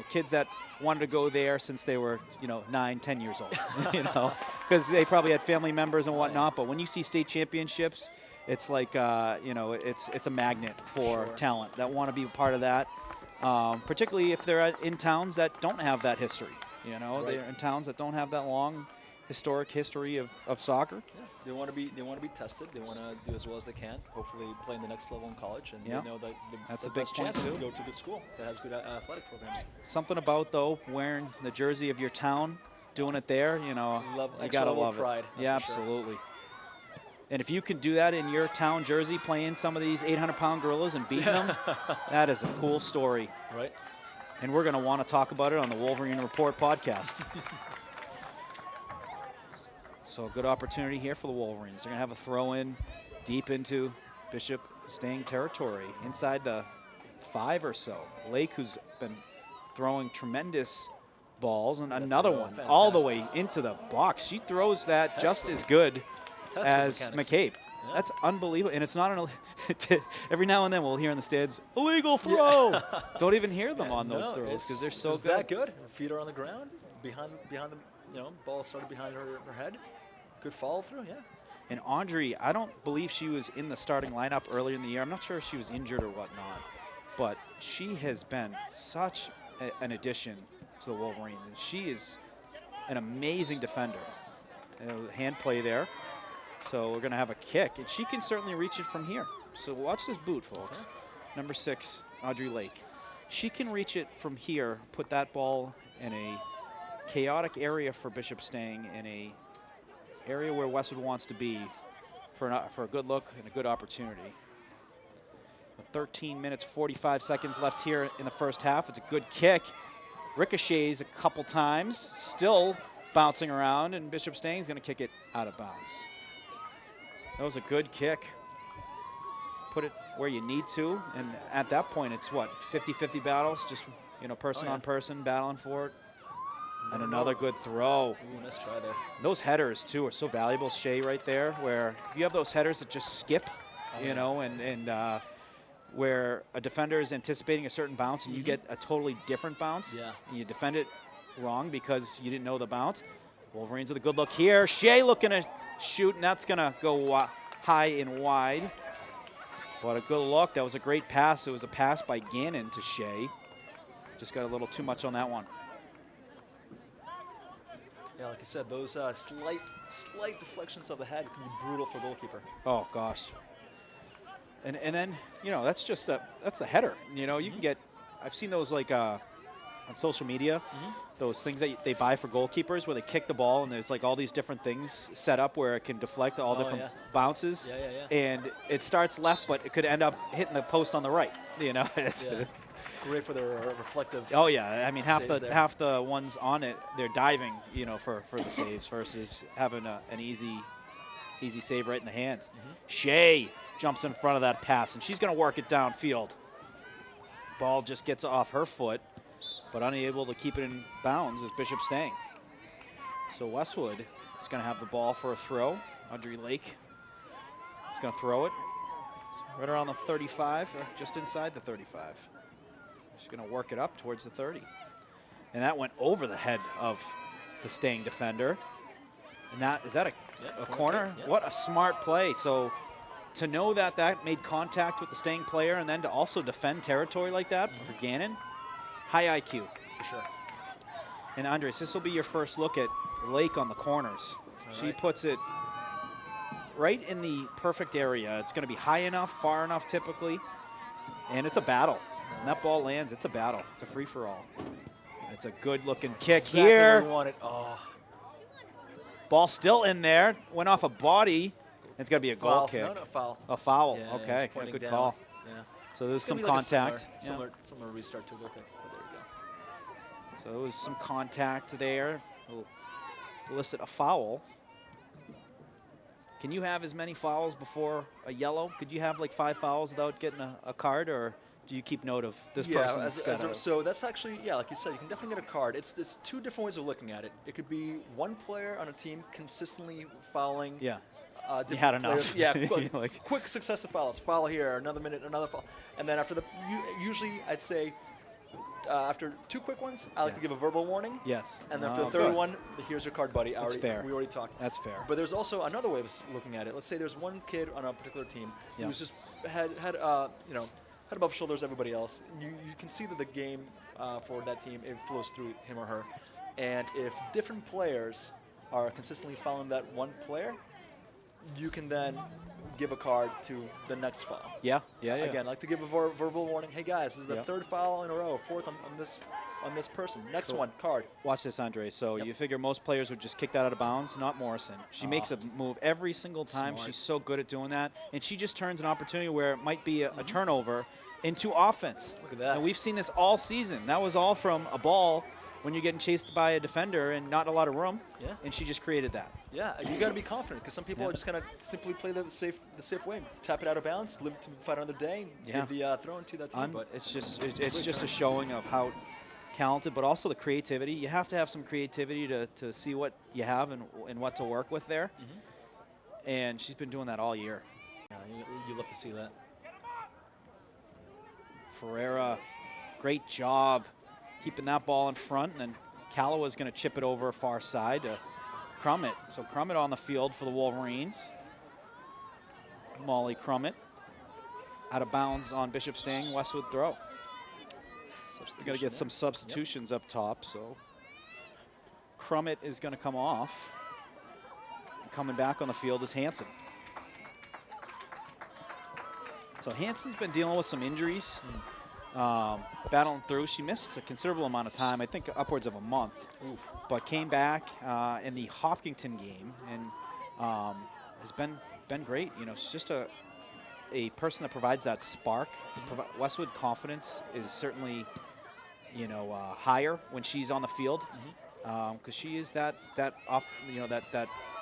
kids that wanted to go there since they were, 9, 10 years old, because they probably had family members and whatnot. But when you see state championships, it's like, it's a magnet for talent that want to be a part of that, particularly if they're in towns that don't have that history. They're in towns that don't have that long historic history of soccer. Yeah. They want to be tested. They want to do as well as they can. Hopefully, play in the next level in college, and they know that that's the a big best point chance too. to go to a good school that has good athletic programs. Something about though wearing the jersey of your town, doing it there, you gotta love pride, it. Yeah, absolutely. And if you can do that in your town jersey, playing some of these 800-pound gorillas and beating them, that is a cool story. Right. And we're going to want to talk about it on the Wolverine Report podcast. So a good opportunity here for the Wolverines. They're going to have a throw-in deep into Bishop Stang territory, inside the 5 or so. Lake, who's been throwing tremendous balls, and another one all the way into the box. She throws that just as good as McCabe. Yeah. That's unbelievable. And it's not every now and then we'll hear in the stands, illegal throw. Yeah. Don't even hear them on those throws because they're so good. That good. Her feet are on the ground, behind the ball started behind her head. Good follow through, yeah. And Audrey, I don't believe she was in the starting lineup earlier in the year. I'm not sure if she was injured or whatnot, but she has been such an addition to the Wolverines. And she is an amazing defender. Hand play there. So we're going to have a kick, and she can certainly reach it from here. So watch this boot, folks. Okay. Number 6, Audrey Lake. She can reach it from here, put that ball in a chaotic area for Bishop Stang in a area where Westwood wants to be for a good look and a good opportunity. 13 minutes, 45 seconds left here in the first half. It's a good kick. Ricochets a couple times, still bouncing around, and Bishop Stang's going to kick it out of bounds. That was a good kick. Put it where you need to, and at that point, it's what, 50-50 battles, just person on person battling for it. And another good throw. Ooh, nice try there. Those headers too are so valuable, Shea, right there, where you have those headers that just skip, and where a defender is anticipating a certain bounce and you get a totally different bounce. Yeah. And you defend it wrong because you didn't know the bounce. Wolverines with a good look here. Shea looking to shoot, and that's going to go high and wide. But a good look. That was a great pass. It was a pass by Gannon to Shea. Just got a little too much on that one. Yeah, like I said, those slight deflections of the head can be brutal for a goalkeeper. Oh, gosh. And then, that's just that's the header. You can get, I've seen those like on social media, those things that they buy for goalkeepers where they kick the ball and there's like all these different things set up where it can deflect all different bounces. Yeah. And it starts left, but it could end up hitting the post on the right. It's great for their reflective. Oh yeah, I mean half the ones on it, they're diving, for the saves versus having an easy save right in the hands. Shea jumps in front of that pass, and she's going to work it downfield. Ball just gets off her foot, but unable to keep it in bounds is Bishop Stang. So Westwood is going to have the ball for a throw. Audrey Lake is going to throw it right around the 35, or just inside the 35. She's going to work it up towards the 30. And that went over the head of the Stang defender. And is that a corner? Yeah. What a smart play. So to know that made contact with the Stang player and then to also defend territory like that for Gannon, high IQ. For sure. And Andres, this will be your first look at Lake on the corners. She puts it right in the perfect area. It's going to be high enough, far enough typically, and it's a battle. When that ball lands, it's a battle. It's a free-for-all. It's a good-looking kick here. Exactly what we wanted. Oh. Ball still in there. Went off a body. It's got to be a goal kick. No, foul. A foul. Yeah, okay. he's pointing Good down. call. Yeah. So there's some Maybe like a contact. Similar restart to a goal kick. Oh, there we go. So there was some contact there. We'll elicit a foul. Can you have as many fouls before a yellow? Could you have like 5 fouls without getting a card, or do you keep note of this person's got a... So that's actually, like you said, you can definitely get a card. It's two different ways of looking at it. It could be one player on a team consistently fouling. Yeah. You had enough. Yeah, quick successive fouls. Foul here, another minute, another foul. And then after usually I'd say after 2 quick ones, I like to give a verbal warning. Yes. And after the third one, here's your card, buddy. That's fair. We already talked. That's fair. But there's also another way of looking at it. Let's say there's one kid on a particular team who's just had above shoulders everybody else. You can see that the game for that team, it flows through him or her. And if different players are consistently fouling that one player, you can then give a card to the next foul. Yeah. Again, I like to give a verbal warning. Hey guys, this is the 3rd foul in a row, 4th on this person. Next one, card. Watch this, Andre. So you figure most players would just kick that out of bounds. Not Morrison. She makes a move every single time. Smart. She's so good at doing that, and she just turns an opportunity where it might be a turnover into offense. Look at that. And we've seen this all season. That was all from a ball when you're getting chased by a defender and not a lot of room. Yeah. And she just created that. Yeah, you got to be confident because some people are just going to simply play the safe way, tap it out of bounds, live to fight another day, and give the throw into that team. But it's just a showing of how talented, but also the creativity. You have to have some creativity to see what you have and what to work with there. And she's been doing that all year. Yeah, you love to see that. Ferreira, great job keeping that ball in front, and then Calloway's going to chip it over far side to Crummett. So Crummett on the field for the Wolverines. Molly Crummett out of bounds on Bishop Stang. Westwood throw. We got to get some substitutions up top. So Crummett is going to come off. Coming back on the field is Hansen. So Hansen's been dealing with some injuries. battling through. She missed a considerable amount of time, I think upwards of a month, but came back in the Hopkinton game and has been great. You know, she's just a person that provides that spark. Westwood confidence is certainly, you know, higher when she's on the field, because she is that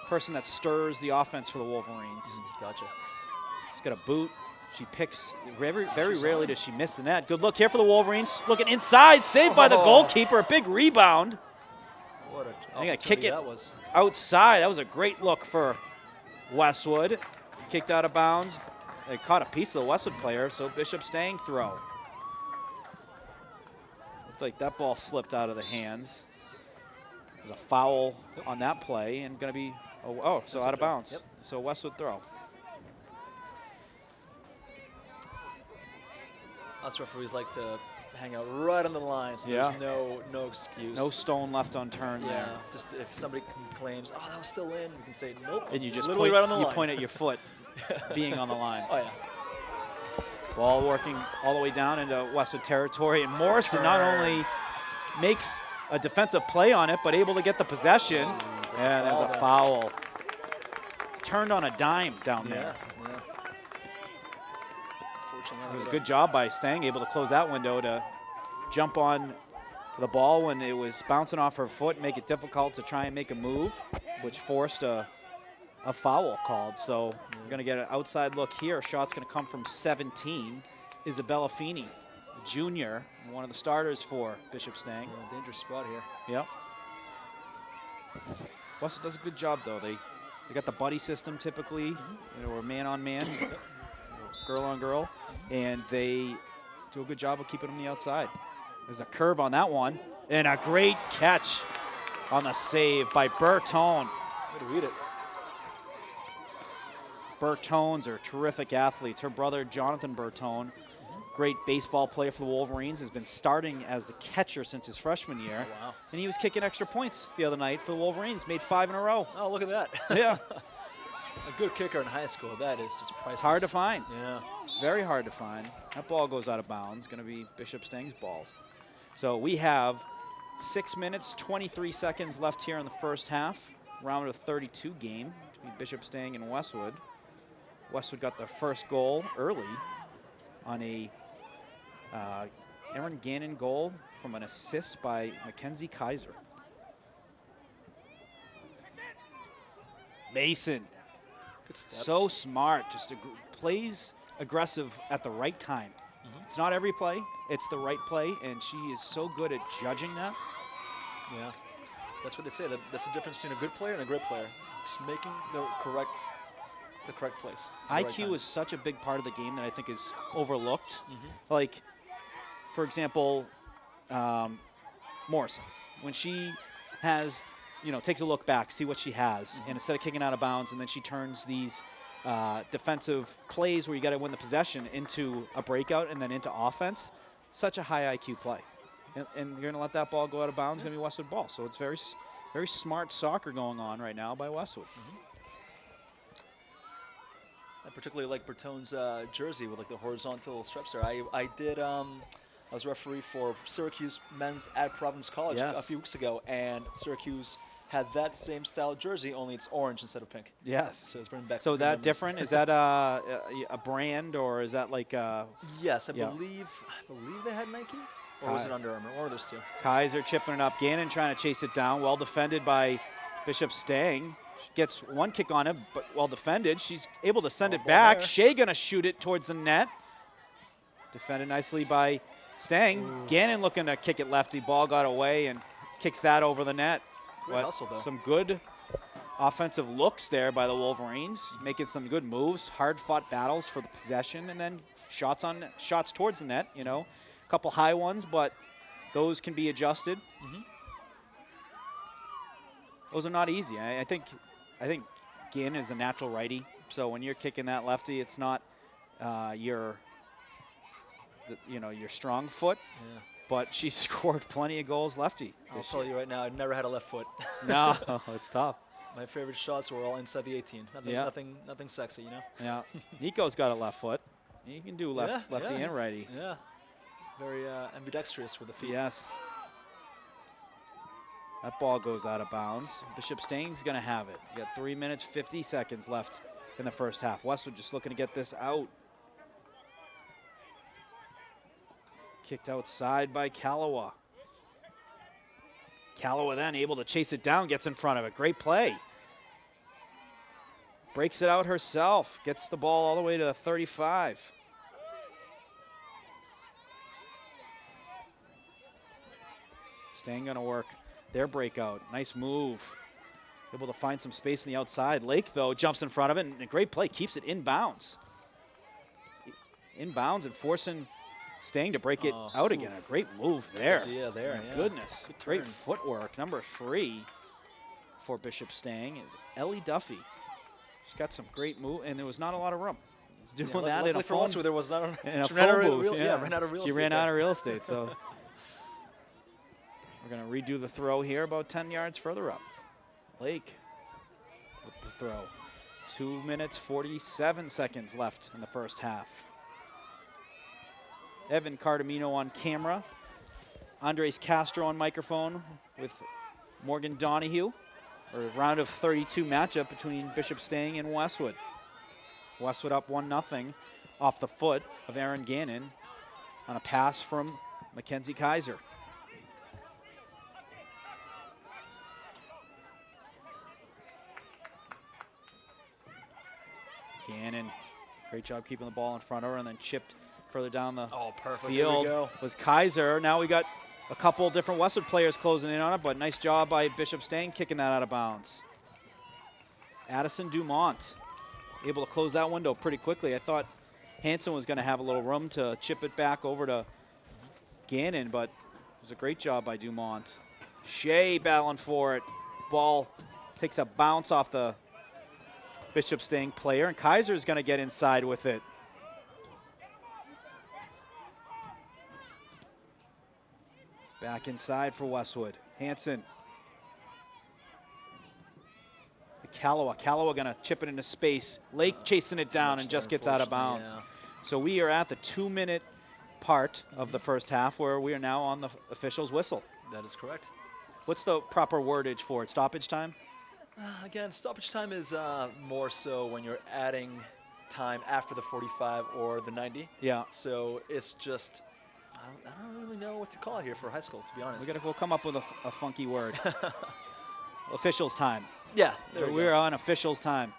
person that stirs the offense for the Wolverines. Gotcha. She's got a boot. She picks, very rarely does she miss the net. Good look here for the Wolverines. Looking inside, saved by the goalkeeper. A big rebound. What I think I kick it that was. outside. That was a great look for Westwood. Kicked out of bounds. They caught a piece of the Westwood player, so Bishop Stang throw. Looked like that ball slipped out of the hands. There's a foul on that play and going to be, so out of bounds. Yep. So Westwood throw. Us referees like to hang out right on the line, so there's no excuse. No stone left unturned there. Just if somebody claims, oh, that was still in, we can say nope. And you just literally point, right on the you line. point at your foot being on the line. Oh yeah. Ball working all the way down into Westwood territory, and Morrison not only makes a defensive play on it, but able to get the possession. And there's a foul. Turned on a dime down there. It was a good job by Stang, able to close that window to jump on the ball when it was bouncing off her foot and make it difficult to try and make a move, which forced a foul called. So we're going to get an outside look here. Shot's going to come from 17. Isabella Feeney, junior, one of the starters for Bishop Stang. Yeah, dangerous spot here. Yep. Westwood does a good job, though. They got the buddy system typically, you know, or man on man, girl on girl, and they do a good job of keeping them on the outside. There's a curve on that one, and a great catch on the save by Bertone. Way to read it. Bertones are terrific athletes. Her brother, Jonathan Bertone, great baseball player for the Wolverines, has been starting as the catcher since his freshman year. Oh, wow. And he was kicking extra points the other night for the Wolverines, made 5 in a row. Oh, look at that. Yeah. A good kicker in high school, that is just priceless. It's hard to find. Yeah. Very hard to find. That ball goes out of bounds. Going to be Bishop Stang's balls. So we have 6 minutes, 23 seconds left here in the first half. Round of 32 game between Bishop Stang and Westwood. Westwood got their first goal early on a Aaron Gannon goal from an assist by Mackenzie Kaiser. Mason. Good step. So smart, just plays aggressive at the right time. It's not every play, it's the right play, and she is so good at judging that. Yeah, that's what they say. That's the difference between a good player and a great player. Just making the correct place. IQ is such a big part of the game that I think is overlooked. Like, for example, Morrison, when she has, takes a look back, see what she has, and instead of kicking out of bounds, and then she turns these defensive plays where you got to win the possession into a breakout and then into offense, such a high IQ play. And you're going to let that ball go out of bounds, it's going to be Westwood ball. So it's very smart soccer going on right now by Westwood. I particularly like Bertone's jersey with like the horizontal strips there. I was referee for Syracuse men's at Providence College a few weeks ago, and Syracuse had that same style jersey, only it's orange instead of pink. Yes. So it's bringing back. So that memories. different? Is that a brand, or is that like? Yes, I believe they had Nike, or was it Under Armour? One of those two. Kaiser chipping it up. Gannon trying to chase it down. Well defended by Bishop Stang. Gets one kick on him, but well defended. She's able to send it back. Shea gonna shoot it towards the net. Defended nicely by Stang. Ooh. Gannon looking to kick it lefty. Ball got away and kicks that over the net. Great hustle, though. Some good offensive looks there by the Wolverines, making some good moves, hard-fought battles for the possession, and then shots towards the net. A couple high ones, but those can be adjusted. Those are not easy. I think Gannon is a natural righty, so when you're kicking that lefty, it's not your strong foot. Yeah. But she scored plenty of goals lefty. I'll tell you right now, I've never had a left foot. No, it's tough. My favorite shots were all inside the 18. Nothing sexy, Yeah. Nico's got a left foot. He can do lefty and righty. Yeah. very ambidextrous with the feet. Yes. That ball goes out of bounds. Bishop Stang's going to have it. You got 3 minutes, 50 seconds left in the first half. Westwood just looking to get this out. Kicked outside by Callaway. Callaway then able to chase it down, gets in front of it. Great play. Breaks it out herself. Gets the ball all the way to the 35. Stang going to work their breakout. Nice move. Able to find some space on the outside. Lake, though, jumps in front of it, and a great play. Keeps it inbounds. Inbounds and forcing Stang to break it out again. A great move there. Idea there, My goodness. Great footwork. Number 3 for Bishop Stang is Ellie Duffy. She's got some great move, and there was not a lot of room. She's doing that in a phone, there was not in a she ran phone out of booth. ran out of real She estate ran there. out of real estate, so we're going to redo the throw here about 10 yards further up. Lake with the throw. 2 minutes, 47 seconds left in the first half. Evan Cardamino on camera. Andres Castro on microphone with Morgan Donahue. Or a round of 32 matchup between Bishop Stang and Westwood. Westwood up 1-0 off the foot of Aaron Gannon on a pass from Mackenzie Kaiser. Gannon, great job keeping the ball in front of her, and then chipped further down the field was Kaiser. Now we got a couple different Westwood players closing in on it, but nice job by Bishop Stang kicking that out of bounds. Addison Dumont able to close that window pretty quickly. I thought Hanson was going to have a little room to chip it back over to Gannon, but it was a great job by Dumont. Shea battling for it. Ball takes a bounce off the Bishop Stang player, and Kaiser is going to get inside with it. Back inside for Westwood. Hanson. Callaway going to chip it into space. Lake chasing it down and just gets out of bounds. Yeah. So we are at the 2-minute part of the first half where we are now on the official's whistle. That is correct. What's the proper wordage for it? Stoppage time? Again, stoppage time is more so when you're adding time after the 45 or the 90. Yeah. So it's just, I don't really know what to call it here for high school, to be honest. We'll come up with a funky word. Officials time. Yeah, there we We're go. on officials time.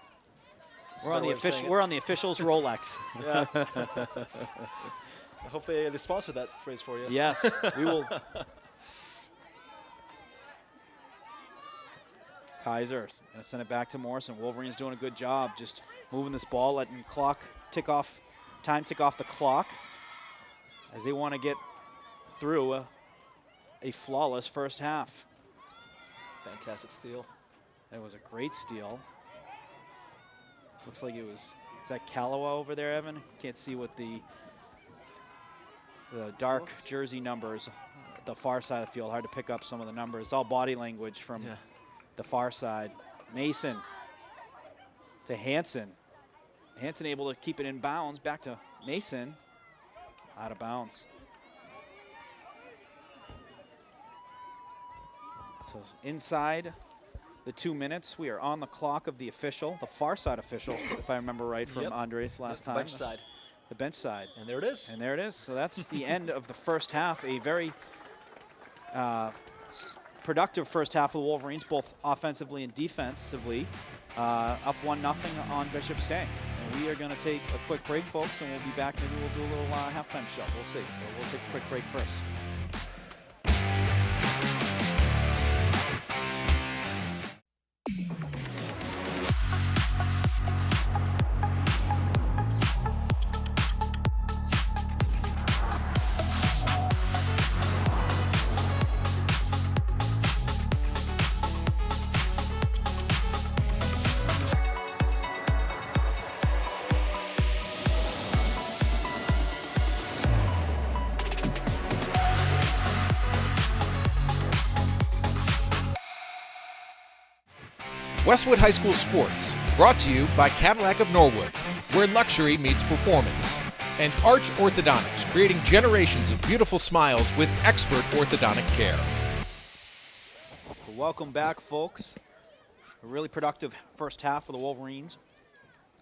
That's We're a on better the way of saying it. we're on the officials Rolex. Yeah. I hope they sponsor that phrase for you. Yes, we will. Kaiser going to send it back to Morrison. Wolverine's doing a good job just moving this ball, letting time tick off the clock as they want to get through a flawless first half. Fantastic steal. That was a great steal. Looks like it was, is that Callaway over there, Evan? Can't see what the dark jersey numbers at the far side of the field. Hard to pick up some of the numbers. It's all body language from the far side. Mason to Hanson. Hanson able to keep it in bounds. Back to Mason. Out of bounds. So inside the 2 minutes, we are on the clock of the official, the far side official, if I remember right from Andres last time. Bench side. The bench side. And there it is. And there it is. So that's the end of the first half. A very productive first half of the Wolverines, both offensively and defensively. Up 1-0 on Bishop Stang. And we are going to take a quick break, folks, and we'll be back. Maybe we'll do a little halftime show. We'll see. But we'll take a quick break first. Westwood High School Sports, brought to you by Cadillac of Norwood, where luxury meets performance. and Arch Orthodontics, creating generations of beautiful smiles with expert orthodontic care. Welcome back, folks. A really productive first half for the Wolverines.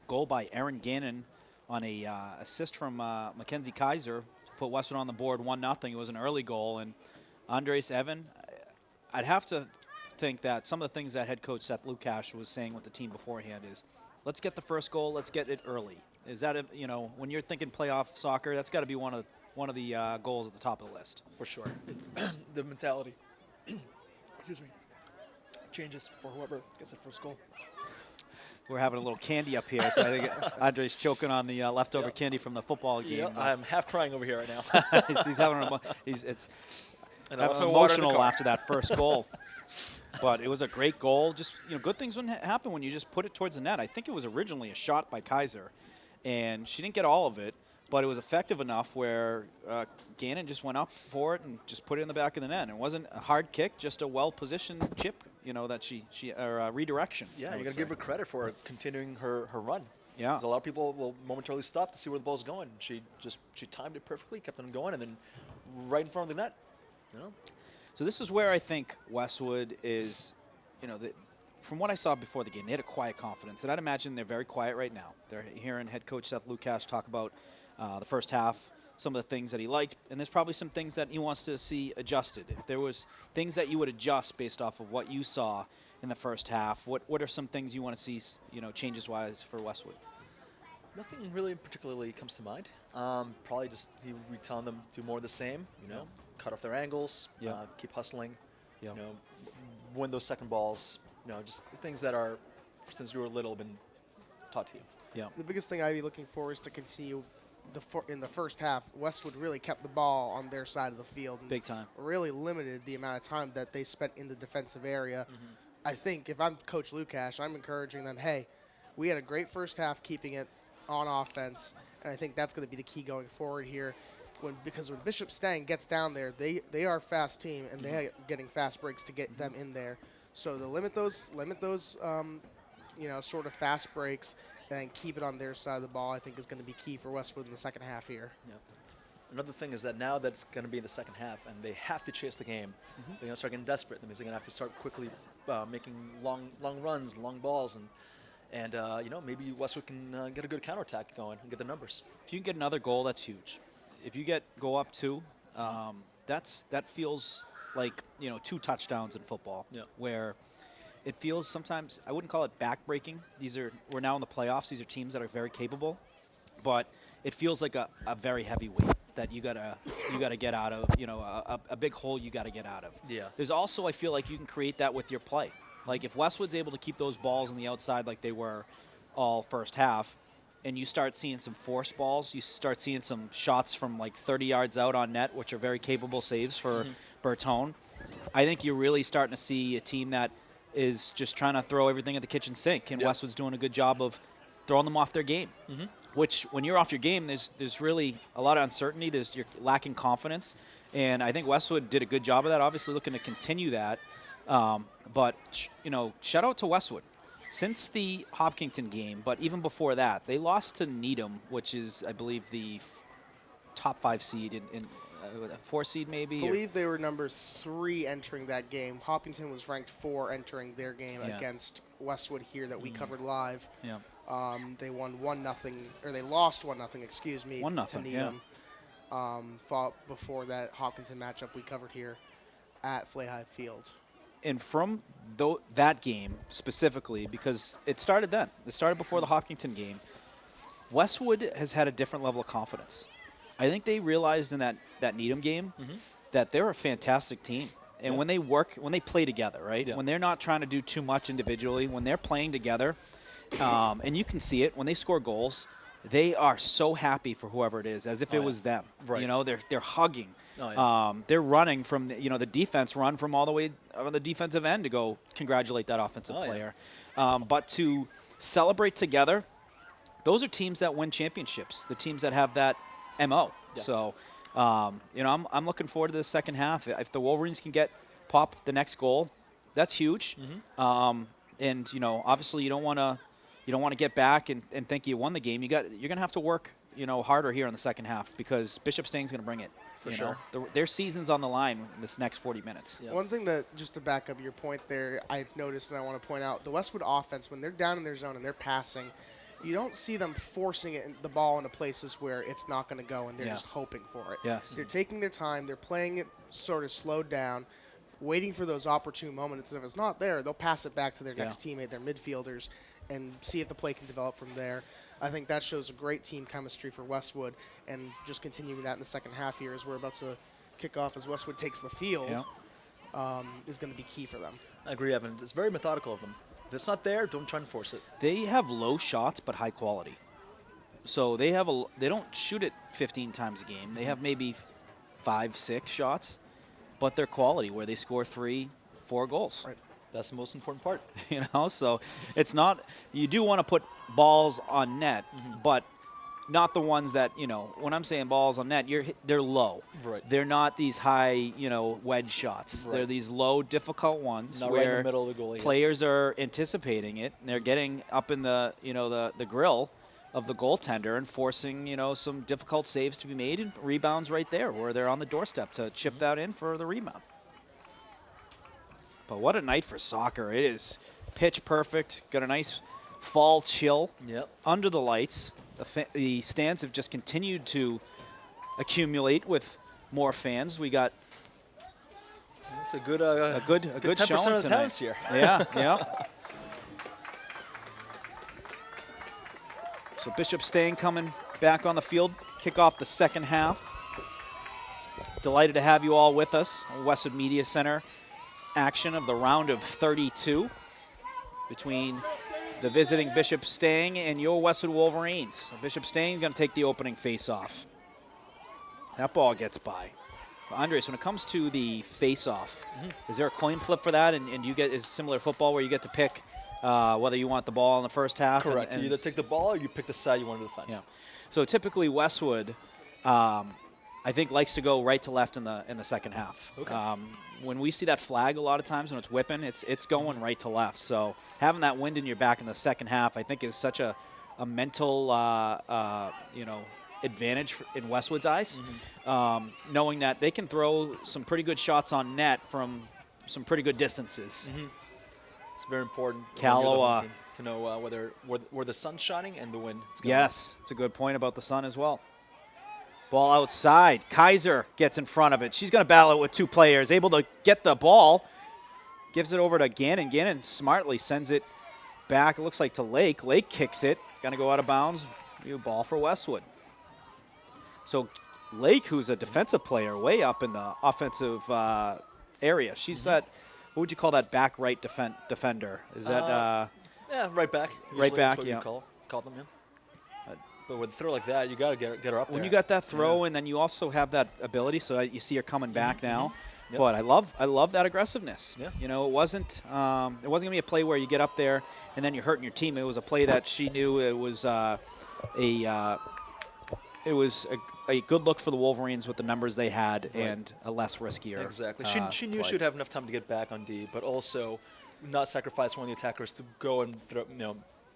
Goal by Aaron Gannon on a assist from Mackenzie Kaiser to put Westwood on the board 1-0. It was an early goal, and Andres Evan, I'd have to think that some of the things that head coach Seth Lukash was saying with the team beforehand is, let's get the first goal, let's get it early. Is that, when you're thinking playoff soccer, that's got to be one of the goals at the top of the list. For sure. It's the mentality, excuse me, changes for whoever gets the first goal. We're having a little candy up here, so I think Andre's choking on the leftover candy from the football game. Yeah, I'm half crying over here right now. he's having it's emotional after that first goal. But it was a great goal. Just good things wouldn't happen when you just put it towards the net. I think it was originally a shot by Kaiser, and she didn't get all of it, but it was effective enough where Gannon just went up for it and just put it in the back of the net. It wasn't a hard kick, just a well-positioned chip, that she redirection. Yeah, you got to give her credit for continuing her run. Yeah. Because a lot of people will momentarily stop to see where the ball's going. She timed it perfectly, kept them going, and then right in front of the net. So this is where I think Westwood is, from what I saw before the game, they had a quiet confidence. And I'd imagine they're very quiet right now. They're hearing head coach Seth Lukash talk about the first half, some of the things that he liked, and there's probably some things that he wants to see adjusted. If there was things that you would adjust based off of what you saw in the first half, what are some things you want to see, changes-wise for Westwood? Nothing really particularly comes to mind. Probably just he would be telling them do more of the same. Cut off their angles, keep hustling. Win those second balls. Just things that are, since you were little, been taught to you. Yeah. The biggest thing I'd be looking for is to continue in the first half. Westwood really kept the ball on their side of the field. And big time. Really limited the amount of time that they spent in the defensive area. I think if I'm Coach Lukash, I'm encouraging them, hey, we had a great first half keeping it on offense, and I think that's going to be the key going forward here. Because when Bishop Stang gets down there, they are a fast team, and they are getting fast breaks to get them in there. So to limit those sort of fast breaks and keep it on their side of the ball, I think is going to be key for Westwood in the second half here. Yeah. Another thing is that now that it's going to be in the second half and they have to chase the game, they're going to start getting desperate. That means they're going to have to start quickly making long runs, long balls, and maybe Westwood can get a good counterattack going and get the numbers. If you can get another goal, that's huge. If you go up 2, that feels like 2 touchdowns in football. Yeah. Where it feels sometimes, I wouldn't call it backbreaking. We're now in the playoffs. These are teams that are very capable, but it feels like a very heavy weight that you gotta get out of. A big hole you gotta get out of. Yeah. There's also, I feel like you can create that with your play. Like if Westwood's able to keep those balls on the outside like they were all first half, and you start seeing some force balls, you start seeing some shots from like 30 yards out on net, which are very capable saves for Bertone. I think you're really starting to see a team that is just trying to throw everything at the kitchen sink, and Westwood's doing a good job of throwing them off their game. Which, when you're off your game, there's really a lot of uncertainty. You're lacking confidence, and I think Westwood did a good job of that. Obviously, looking to continue that. But shout out to Westwood. Since the Hopkinton game, but even before that, they lost to Needham, which is, I believe, the top 5 seed in 4 seed maybe. I believe they were number 3 entering that game. Hopkinton was ranked 4 entering their game against Westwood here that we covered live. Yeah. They won 1-0, or they lost 1-0. Excuse me. 1-0 to Needham. Fought before that Hopkinton matchup we covered here at Flayhigh Field. And from that game specifically, because it started then. It started before the Hopkinton game. Westwood has had a different level of confidence. I think they realized in that Needham game that they're a fantastic team. And when they play together, right? Yeah. When they're not trying to do too much individually, when they're playing together, and you can see it, when they score goals, they are so happy for whoever it is, as if it was them. Right. They're hugging. Oh, yeah. They're running from the defense run from all the way on the defensive end to go congratulate that offensive player. Yeah. But to celebrate together, those are teams that win championships, the teams that have that MO. Yeah. So, I'm looking forward to the second half. If the Wolverines can pop the next goal, that's huge. And, obviously you don't want to, you don't want to get back and think you won the game. You're going to have to work, harder here in the second half because Bishop Stang's going to bring it. For sure. Their season's on the line in this next 40 minutes. Yeah. One thing that, just to back up your point there, I've noticed and I want to point out, the Westwood offense, when they're down in their zone and they're passing, you don't see them forcing the ball into places where it's not going to go and they're just hoping for it. Yes. They're taking their time. They're playing it sort of slowed down, waiting for those opportune moments. If it's not there, they'll pass it back to their next teammate, their midfielders, and see if the play can develop from there. I think that shows a great team chemistry for Westwood, and just continuing that in the second half here as we're about to kick off as Westwood takes the field is going to be key for them. I agree, Evan. It's very methodical of them. If it's not there, don't try and force it. They have low shots but high quality. So they don't shoot it 15 times a game. They have maybe 5, 6 shots, but they're quality where they score 3, 4 goals. Right. That's the most important part. So it's not – you do want to put balls on net, but not the ones that, when I'm saying balls on net, they're low. Right. They're not these high, wedge shots. Right. They're these low, difficult ones Not where right in the middle of the goalie. players are anticipating it, and they're getting up in the, the grill of the goaltender and forcing, some difficult saves to be made and rebounds right there where they're on the doorstep to chip that in for the rebound. But what a night for soccer. It is pitch perfect. Got a nice fall chill under the lights. The stands have just continued to accumulate with more fans. We got It's a good good 10% showing of the tonight. towns here. Yeah. So Bishop Stang coming back on the field, kick off the second half. Delighted to have you all with us on Westwood Media Center. Action of the round of 32 between the visiting Bishop Stang and your Westwood Wolverines. So Bishop Stang is going to take the opening face-off. That ball gets by. Andres, when it comes to the face-off, is there a coin flip for that? And you get is similar to football where you get to pick whether you want the ball in the first half? Correct. And you either take the ball or you pick the side you want to defend. Yeah. So typically Westwood, I think, likes to go right to left in the second half. Okay. When we see that flag a lot of times when it's whipping, it's going right to left. So having that wind in your back in the second half, I think, is such a mental advantage in Westwood's eyes, knowing that they can throw some pretty good shots on net from some pretty good distances. It's very important Callow, to know where the sun's shining and the wind is going. Yes, it's a good point about the sun as well. Ball outside. Kaiser gets in front of it. She's going to battle it with 2 players. Able to get the ball. Gives it over to Gannon. Gannon smartly sends it back, it looks like, to Lake. Lake kicks it. Going to go out of bounds. New ball for Westwood. So Lake, who's a defensive player, way up in the offensive area. She's that, what would you call that, back right defender? Is that right back. Right back, That's what yeah. you call them, yeah. But with a throw like that, you got to get her up there. When you got that throw, and then you also have that ability, so you see her coming back now. Yep. But I love that aggressiveness. Yeah. It wasn't gonna be a play where you get up there and then you're hurting your team. It was a play that she knew it was a good look for the Wolverines with the numbers they had and a less riskier. Exactly. She knew play. she would have enough time to get back on D, but also not sacrifice one of the attackers to go and throw,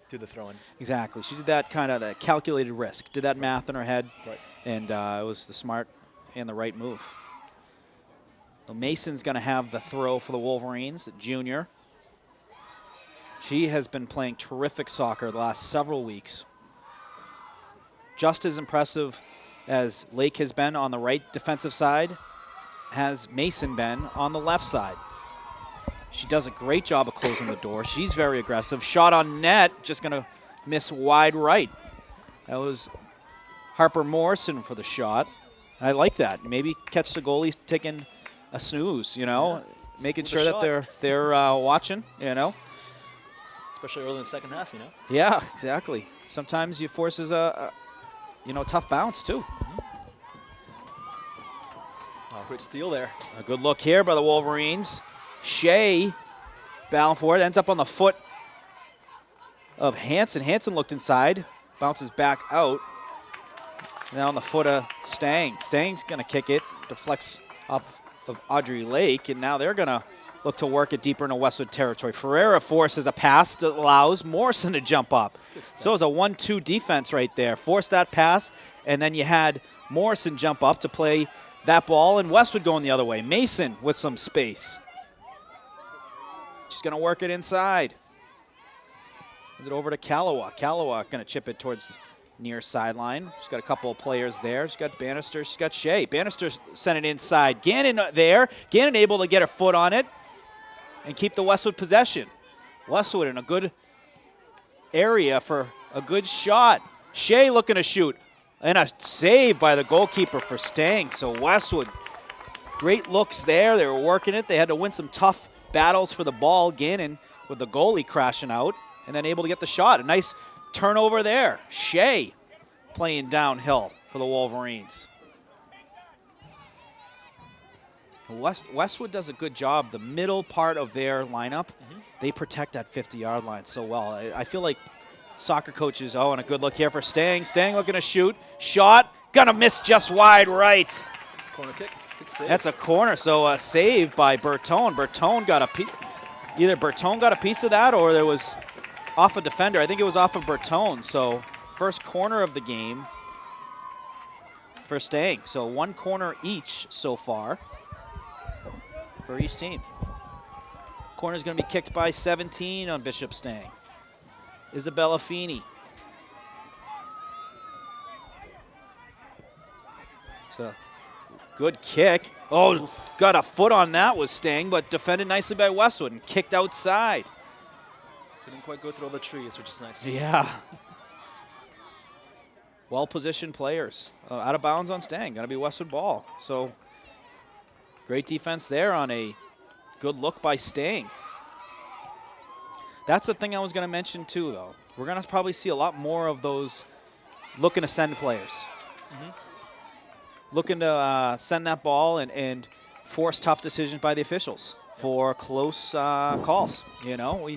do the throw-in. Exactly. She did that kind of the calculated risk. Did that math in her head. Right. And it was the smart and the right move. So Mason's going to have the throw for the Wolverines, the junior. She has been playing terrific soccer the last several weeks. Just as impressive as Lake has been on the right defensive side, has Mason been on the left side. She does a great job of closing the door. She's very aggressive. Shot on net, just going to miss wide right. That was Harper Morrison for the shot. I like that. Maybe catch the goalie taking a snooze, making sure that they're watching, Especially early in the second half, Yeah, exactly. Sometimes you forces a tough bounce too. Oh, great steal there. A good look here by the Wolverines. Shea battling for it, ends up on the foot of Hansen. Hansen looked inside, bounces back out. Now on the foot of Stang. Stang's going to kick it, deflects off of Audrey Lake, and now they're going to look to work it deeper into Westwood territory. Ferreira forces a pass that allows Morrison to jump up. So it was a 1-2 defense right there. Forced that pass, and then you had Morrison jump up to play that ball, and Westwood going the other way. Mason with some space. She's going to work it inside. Is it over to Kalawa? Kalawa going to chip it towards the near sideline. She's got a couple of players there. She's got Bannister. She's got Shea. Bannister sent it inside. Gannon there. Gannon able to get her foot on it and keep the Westwood possession. Westwood in a good area for a good shot. Shea looking to shoot. And a save by the goalkeeper for Stang. So Westwood, great looks there. They were working it. They had to win some tough battles for the ball. Gannon with the goalie crashing out and then able to get the shot. A nice turnover there. Shea playing downhill for the Wolverines. Westwood does a good job. The middle part of their lineup, they protect that 50-yard line so well. I feel like soccer coaches, and a good look here for Stang. Stang looking to shoot. Shot. Gonna miss just wide right. Corner kick. Good save. That's a corner, so a save by Bertone. Bertone got a piece. Either Bertone got a piece of that or there was off a defender. I think it was off of Bertone. So first corner of the game for Stang. So one corner each so far for each team. Corner's going to be kicked by 17 on Bishop Stang. Isabella Feeney. It's a good kick. Oh, got a foot on that was Stang, but defended nicely by Westwood and kicked outside. Didn't quite go through all the trees, which is nice. Yeah. Well-positioned players. Out of bounds on Stang. Going to be Westwood ball. So great defense there on a good look by Stang. That's the thing I was going to mention too, though. We're going to probably see a lot more of those looking to send players. Looking to send that ball and force tough decisions by the officials for close calls. You know,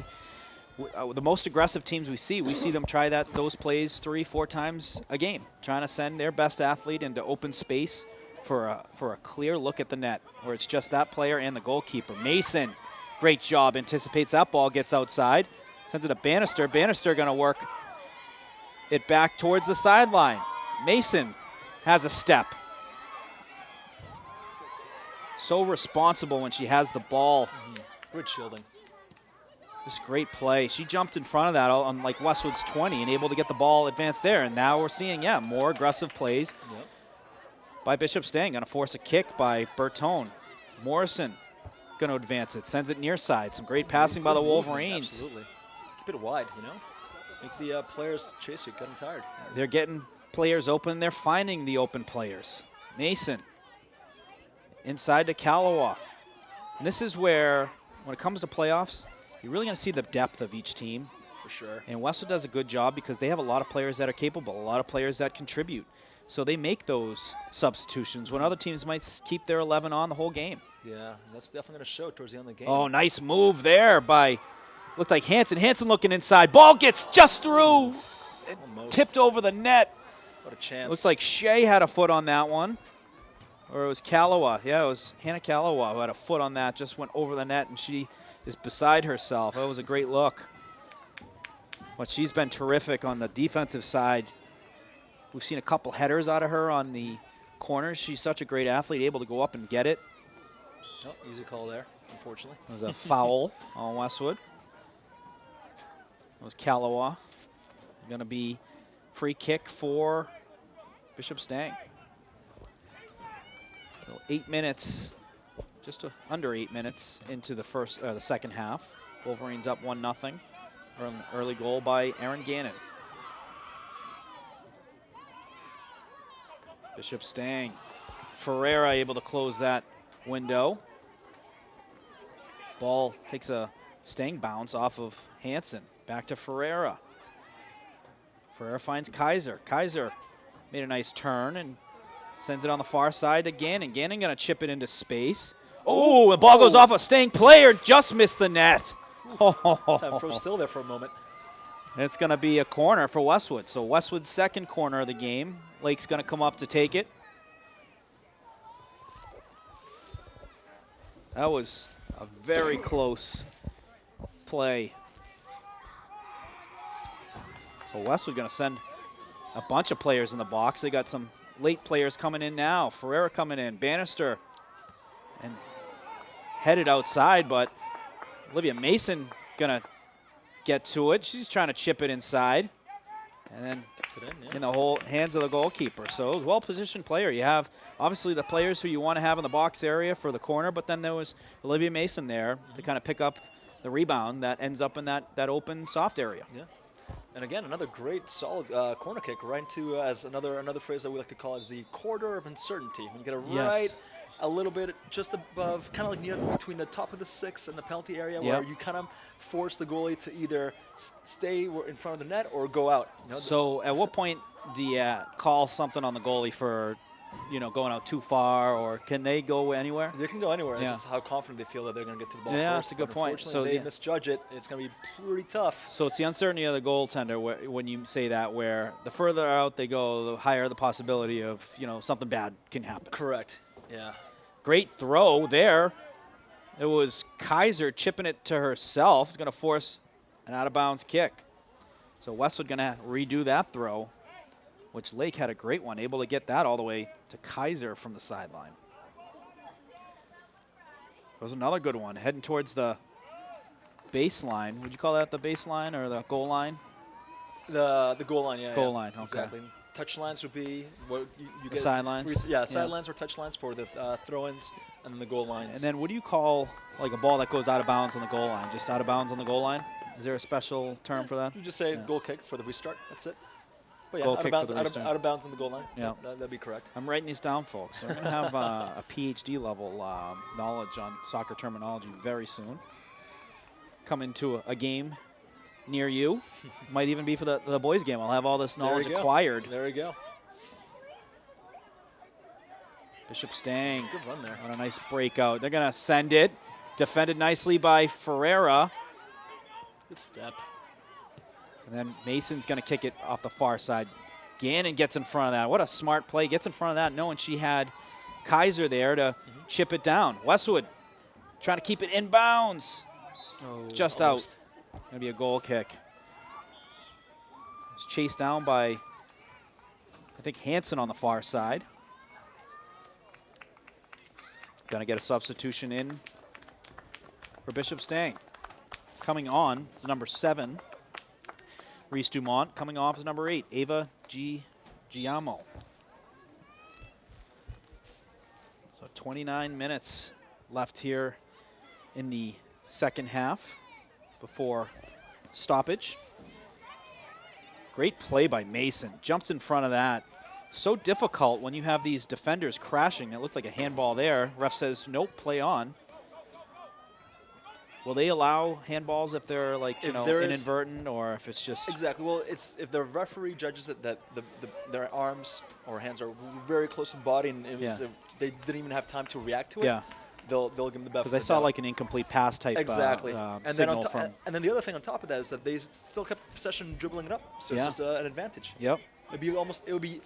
the most aggressive teams we see them try those plays 3-4 times a game, trying to send their best athlete into open space for a clear look at the net, where it's just that player and the goalkeeper. Mason, great job, anticipates that ball, gets outside, sends it to Bannister. Bannister going to work it back towards the sideline. Mason has a step. So responsible when she has the ball. Good shielding. Just great play. She jumped in front of that on like Westwood's 20 and able to get the ball advanced there. And now we're seeing, more aggressive plays by Bishop Stang. Going to force a kick by Bertone. Morrison going to advance it. Sends it near side. Some great passing by the Wolverines. Absolutely. Keep it wide, Make the players chase you, get them tired. They're getting players open. They're finding the open players. Mason inside to Kalawa. And this is where, when it comes to playoffs, you're really going to see the depth of each team. For sure. And Westwood does a good job because they have a lot of players that are capable, a lot of players that contribute. So they make those substitutions when other teams might keep their 11 on the whole game. Yeah, that's definitely going to show towards the end of the game. Oh, nice move there by, looked like Hanson. Hanson looking inside. Ball gets just through. Tipped over the net. What a chance. Looks like Shea had a foot on that one. Or it was Kalawa. Yeah, it was Hannah Kalawa who had a foot on that, just went over the net, and she is beside herself. That was a great look. But she's been terrific on the defensive side. We've seen a couple headers out of her on the corners. She's such a great athlete, able to go up and get it. Oh, easy call there, unfortunately. It was a foul on Westwood. It was Kalawa. Going to be free kick for Bishop Stang. So 8 minutes, under 8 minutes into the second half. Wolverines up 1-0. Early goal by Aaron Gannon. Bishop Stang. Ferreira able to close that window. Ball takes a Stang bounce off of Hanson. Back to Ferreira. Ferreira finds Kaiser. Kaiser made a nice turn and sends it on the far side to Gannon. Gannon going to chip it into space. Oh, the ball goes off a Stang player. Just missed the net. Time froze still there for a moment. It's going to be a corner for Westwood. So Westwood's second corner of the game. Lake's going to come up to take it. That was A very close play. So Westwood going to send a bunch of players in the box. They got some late players coming in now. Ferreira coming in, Bannister, and headed outside, but Olivia Mason going to get to it. She's trying to chip it inside. And then in the whole hands of the goalkeeper. So it was a well-positioned player. You have obviously the players who you want to have in the box area for the corner, but then there was Olivia Mason there to kind of pick up the rebound that ends up in that open soft area. Yeah. And again, another great solid corner kick right into, as another phrase that we like to call it, is the corridor of uncertainty. When you get it right a little bit just above, kind of like near between the top of the 6 and the penalty area, where you kind of force the goalie to either stay in front of the net or go out. You know, so at what point do you call something on the goalie for, going out too far, or can they go anywhere? They can go anywhere. It's just how confident they feel that they're going to get to the ball first. That's a good point. So if they misjudge it, it's going to be pretty tough. So it's the uncertainty of the goaltender when you say that, where the further out they go, the higher the possibility of, something bad can happen. Correct. Yeah. Great throw there. It was Kaiser chipping it to herself. It's going to force an out-of-bounds kick. So Westwood going to redo that throw, which Lake had a great one, able to get that all the way to Kaiser from the sideline. There's another good one, heading towards the baseline. Would you call that the baseline or the goal line? The goal line, yeah. Goal line, okay. Exactly. Touch lines would be what you get. Sidelines? Sidelines or touch lines for the throw-ins, and then the goal lines. And then what do you call like a ball that goes out of bounds on the goal line? Just out of bounds on the goal line? Is there a special term for that? You just say goal kick for the restart. That's it. But Goal kick for the restart. out of bounds on the goal line. Yeah. That'd be correct. I'm writing these down, folks. So I'm going to have a PhD level knowledge on soccer terminology very soon. Coming to a game near you. Might even be for the boys' game. I'll have all this knowledge acquired. There you go. Bishop Stang. Good run there. On a nice breakout. They're going to send it. Defended nicely by Ferreira. Good step. And then Mason's going to kick it off the far side. Gannon gets in front of that. What a smart play. Gets in front of that knowing she had Kaiser there to chip it down. Westwood trying to keep it in bounds. Oh, Just almost. out. Going to be a goal kick. It's chased down by, I think, Hansen on the far side. Going to get a substitution in for Bishop Stang. Coming on is number 7, Reese Dumont. Coming off is number 8, Ava Giamo. So 29 minutes left here in the second half before stoppage. Great play by Mason. Jumps in front of that. So difficult when you have these defenders crashing. It looked like a handball there. Ref says, nope, play on. Will they allow handballs if they're like, inadvertent, or if it's just... Exactly. Well, it's if the referee judges that their arms or hands are very close to the body and they didn't even have time to react to it, they'll give them the benefit. Because I saw like an incomplete pass type signal from... And then the other thing on top of that is that they still kept possession dribbling it up, so it's just an advantage. Yep. It would be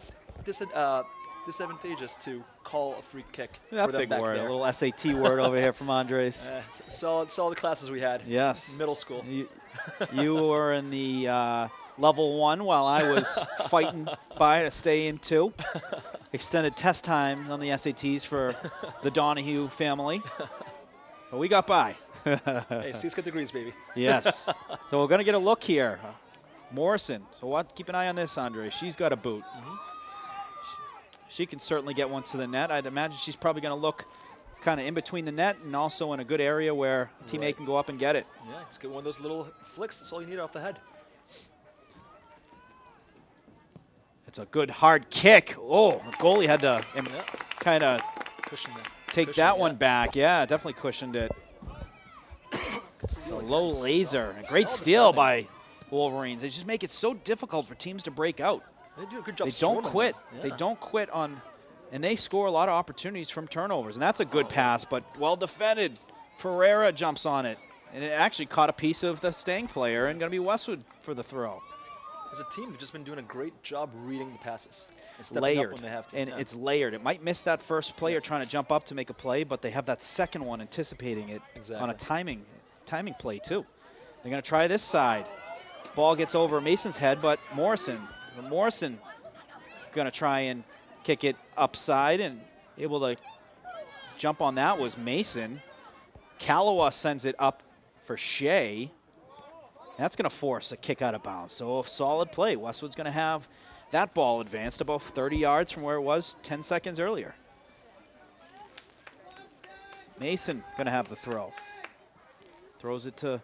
disadvantageous to call a free kick. That for them big back word, there. a little SAT word over here from Andres. Solid classes we had. Yes. Middle school. You were in the level 1 while I was fighting by to stay in 2. Extended test time on the SATs for the Donahue family. But we got by. Hey, C's got degrees, baby. Yes. So we're going to get a look here. Morrison. So keep an eye on this, Andre. She's got a boot. She can certainly get one to the net. I'd imagine she's probably going to look kind of in between the net and also in a good area where a teammate can go up and get it. Yeah, it's get one of those little flicks. That's all you need off the head. It's a good hard kick. Oh, the goalie had to kind of take that one back. Yeah, definitely cushioned it. Low laser. A great steal by Wolverines. They just make it so difficult for teams to break out. They do a good job. They don't quit. Yeah. They don't quit on, and they score a lot of opportunities from turnovers. And that's a good pass, but well defended. Ferreira jumps on it, and it actually caught a piece of the Stang player and going to be Westwood for the throw. As a team, they've just been doing a great job reading the passes and stepping up Layered, when they have to. and it's layered. It might miss that first player trying to jump up to make a play, but they have that second one anticipating it on a timing play too. They're going to try this side. Ball gets over Mason's head, but Morrison going to try and kick it upside, and able to jump on that was Mason. Kalawa sends it up for Shea. That's going to force a kick out of bounds. So a solid play. Westwood's going to have that ball advanced about 30 yards from where it was 10 seconds earlier. Mason going to have the throw. Throws it to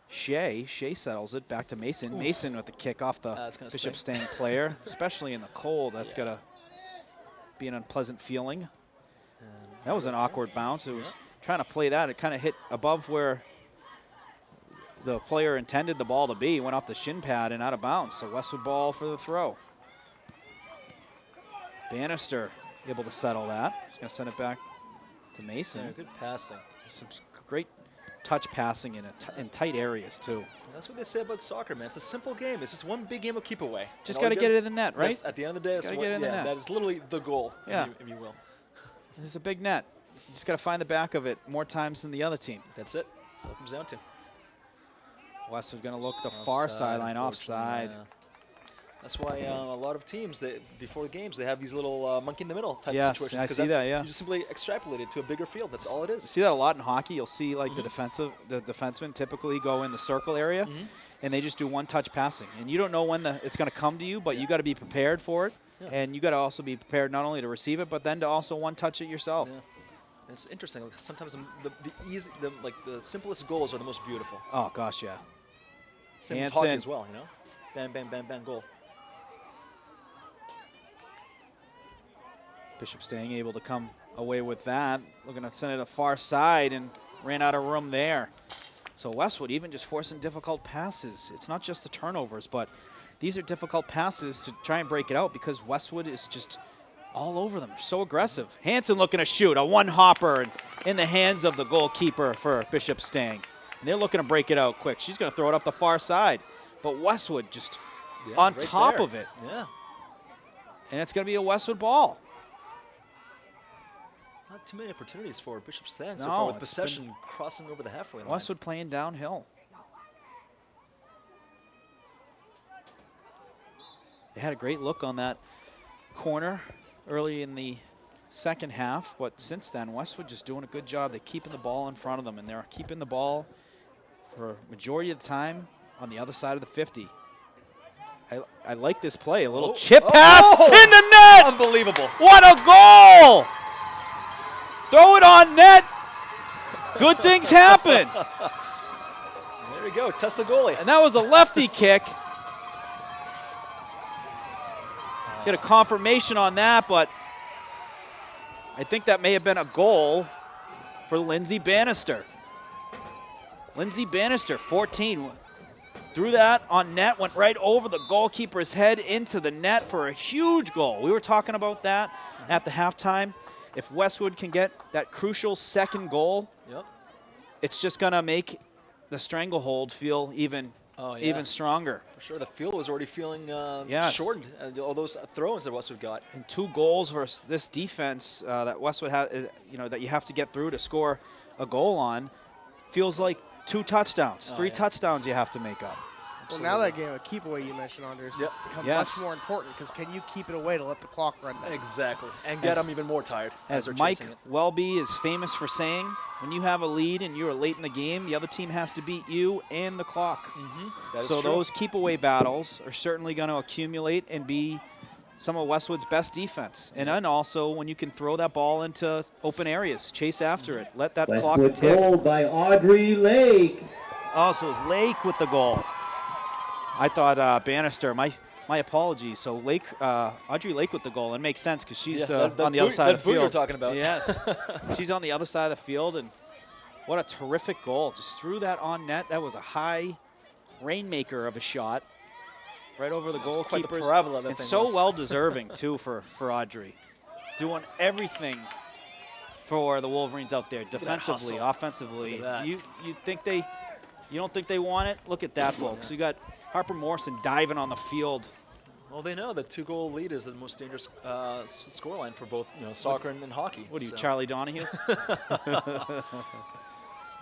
Shea. Shea settles it back to Mason. Ooh. Mason with the kick off the Bishop Stang player, especially in the cold. That's going to be an unpleasant feeling. That was an awkward bounce. It was trying to play that. It kind of hit above where the player intended the ball to be. Went off the shin pad and out of bounds. So Westwood ball for the throw. Bannister able to settle that. He's going to send it back to Mason. Yeah, good passing. Some great touch passing in tight areas too. That's what they say about soccer, man. It's a simple game. It's just one big game of keep away. Just got to get it in the net, right? At the end of the day, that is literally the goal, if you will. It's a big net. You just got to find the back of it more times than the other team. That's it. That's all it comes down to. Westwood's going to look the far sideline offside. Yeah. That's why a lot of teams, before the games, they have these little monkey in the middle type of situations. I see that, yeah. You just simply extrapolate it to a bigger field. That's all it is. You see that a lot in hockey. You'll see like the defensemen typically go in the circle area, and they just do one-touch passing. And you don't know when it's going to come to you, but you got to be prepared for it. Yeah. And you got to also be prepared not only to receive it, but then to also one-touch it yourself. Yeah. It's interesting. Sometimes the simplest goals are the most beautiful. Oh gosh, yeah. Same with hockey as well, Bam, bam, bam, bam, goal. Bishop Stang able to come away with that. Looking to send it to far side and ran out of room there. So Westwood even just forcing difficult passes. It's not just the turnovers, but these are difficult passes to try and break it out because Westwood is just all over them. They're so aggressive. Hansen looking to shoot. A one-hopper in the hands of the goalkeeper for Bishop Stang. And they're looking to break it out quick. She's going to throw it up the far side. But Westwood just on top of it. Yeah. And it's going to be a Westwood ball. Not too many opportunities for Bishop Stang so far with possession crossing over the halfway line. Westwood playing downhill. They had a great look on that corner early in the second half, but since then, Westwood just doing a good job. They're keeping the ball in front of them, and they're keeping the ball for majority of the time on the other side of the 50. I like this play. A little chip pass in the net. Unbelievable. What a goal. Throw it on net. Good things happen. There we go. Test the goalie. And that was a lefty kick. Get a confirmation on that, but I think that may have been a goal for Lindsay Bannister. Lindsay Bannister, 14. Threw that on net, went right over the goalkeeper's head into the net for a huge goal. We were talking about that at the halftime. If Westwood can get that crucial second goal, it's just going to make the stranglehold feel even stronger. For sure, the field was already feeling shortened. All those throw-ins that Westwood got. And 2 goals versus this defense that Westwood had, that you have to get through to score a goal on, feels like 2 touchdowns, 3 touchdowns you have to make up. Well, now that game of keep away you mentioned, Anders, has become much more important because can you keep it away to let the clock run down? Exactly, and get them even more tired. As Mike Welby is famous for saying, when you have a lead and you are late in the game, the other team has to beat you and the clock. So those keep away battles are certainly going to accumulate and be some of Westwood's best defense. And then also when you can throw that ball into open areas, chase after it, let that clock tick. Goal by Audrey Lake. Oh, so it was Lake with the goal. I thought Bannister. My apologies. So Audrey Lake with the goal. It makes sense because she's on the other side of the field. You're talking about. Yes, she's on the other side of the field, and what a terrific goal! Just threw that on net. That was a high rainmaker of a shot, right over the goalkeeper's. And so well deserving too for Audrey, doing everything for the Wolverines out there, defensively, offensively. You don't think they want it? Look at that, folks. You got Harper Morrison diving on the field. Well, they know the 2-goal lead is the most dangerous scoreline for both, soccer and hockey. What are you, Charlie Donahue?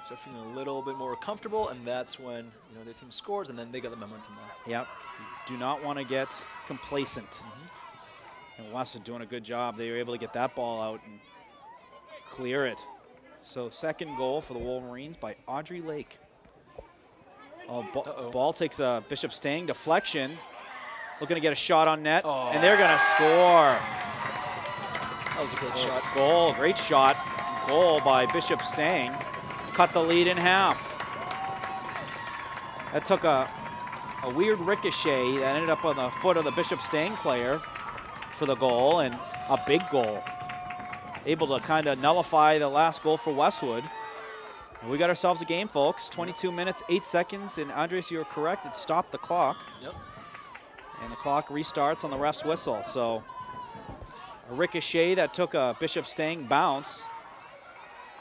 So feeling a little bit more comfortable, and that's when their team scores, and then they get the momentum back. Yep. You do not want to get complacent. And Westwood doing a good job. They were able to get that ball out and clear it. So second goal for the Wolverines by Audrey Lake. Ball takes a Bishop Stang deflection. Looking to get a shot on net, and they're going to score. That was a great shot. Goal, great shot. Goal by Bishop Stang. Cut the lead in half. That took a weird ricochet that ended up on the foot of the Bishop Stang player for the goal, and a big goal. Able to kind of nullify the last goal for Westwood. And we got ourselves a game, folks. 22 minutes, 8 seconds, and Andres, you're correct. It stopped the clock. Yep. And the clock restarts on the ref's whistle. So a ricochet that took a Bishop Stang bounce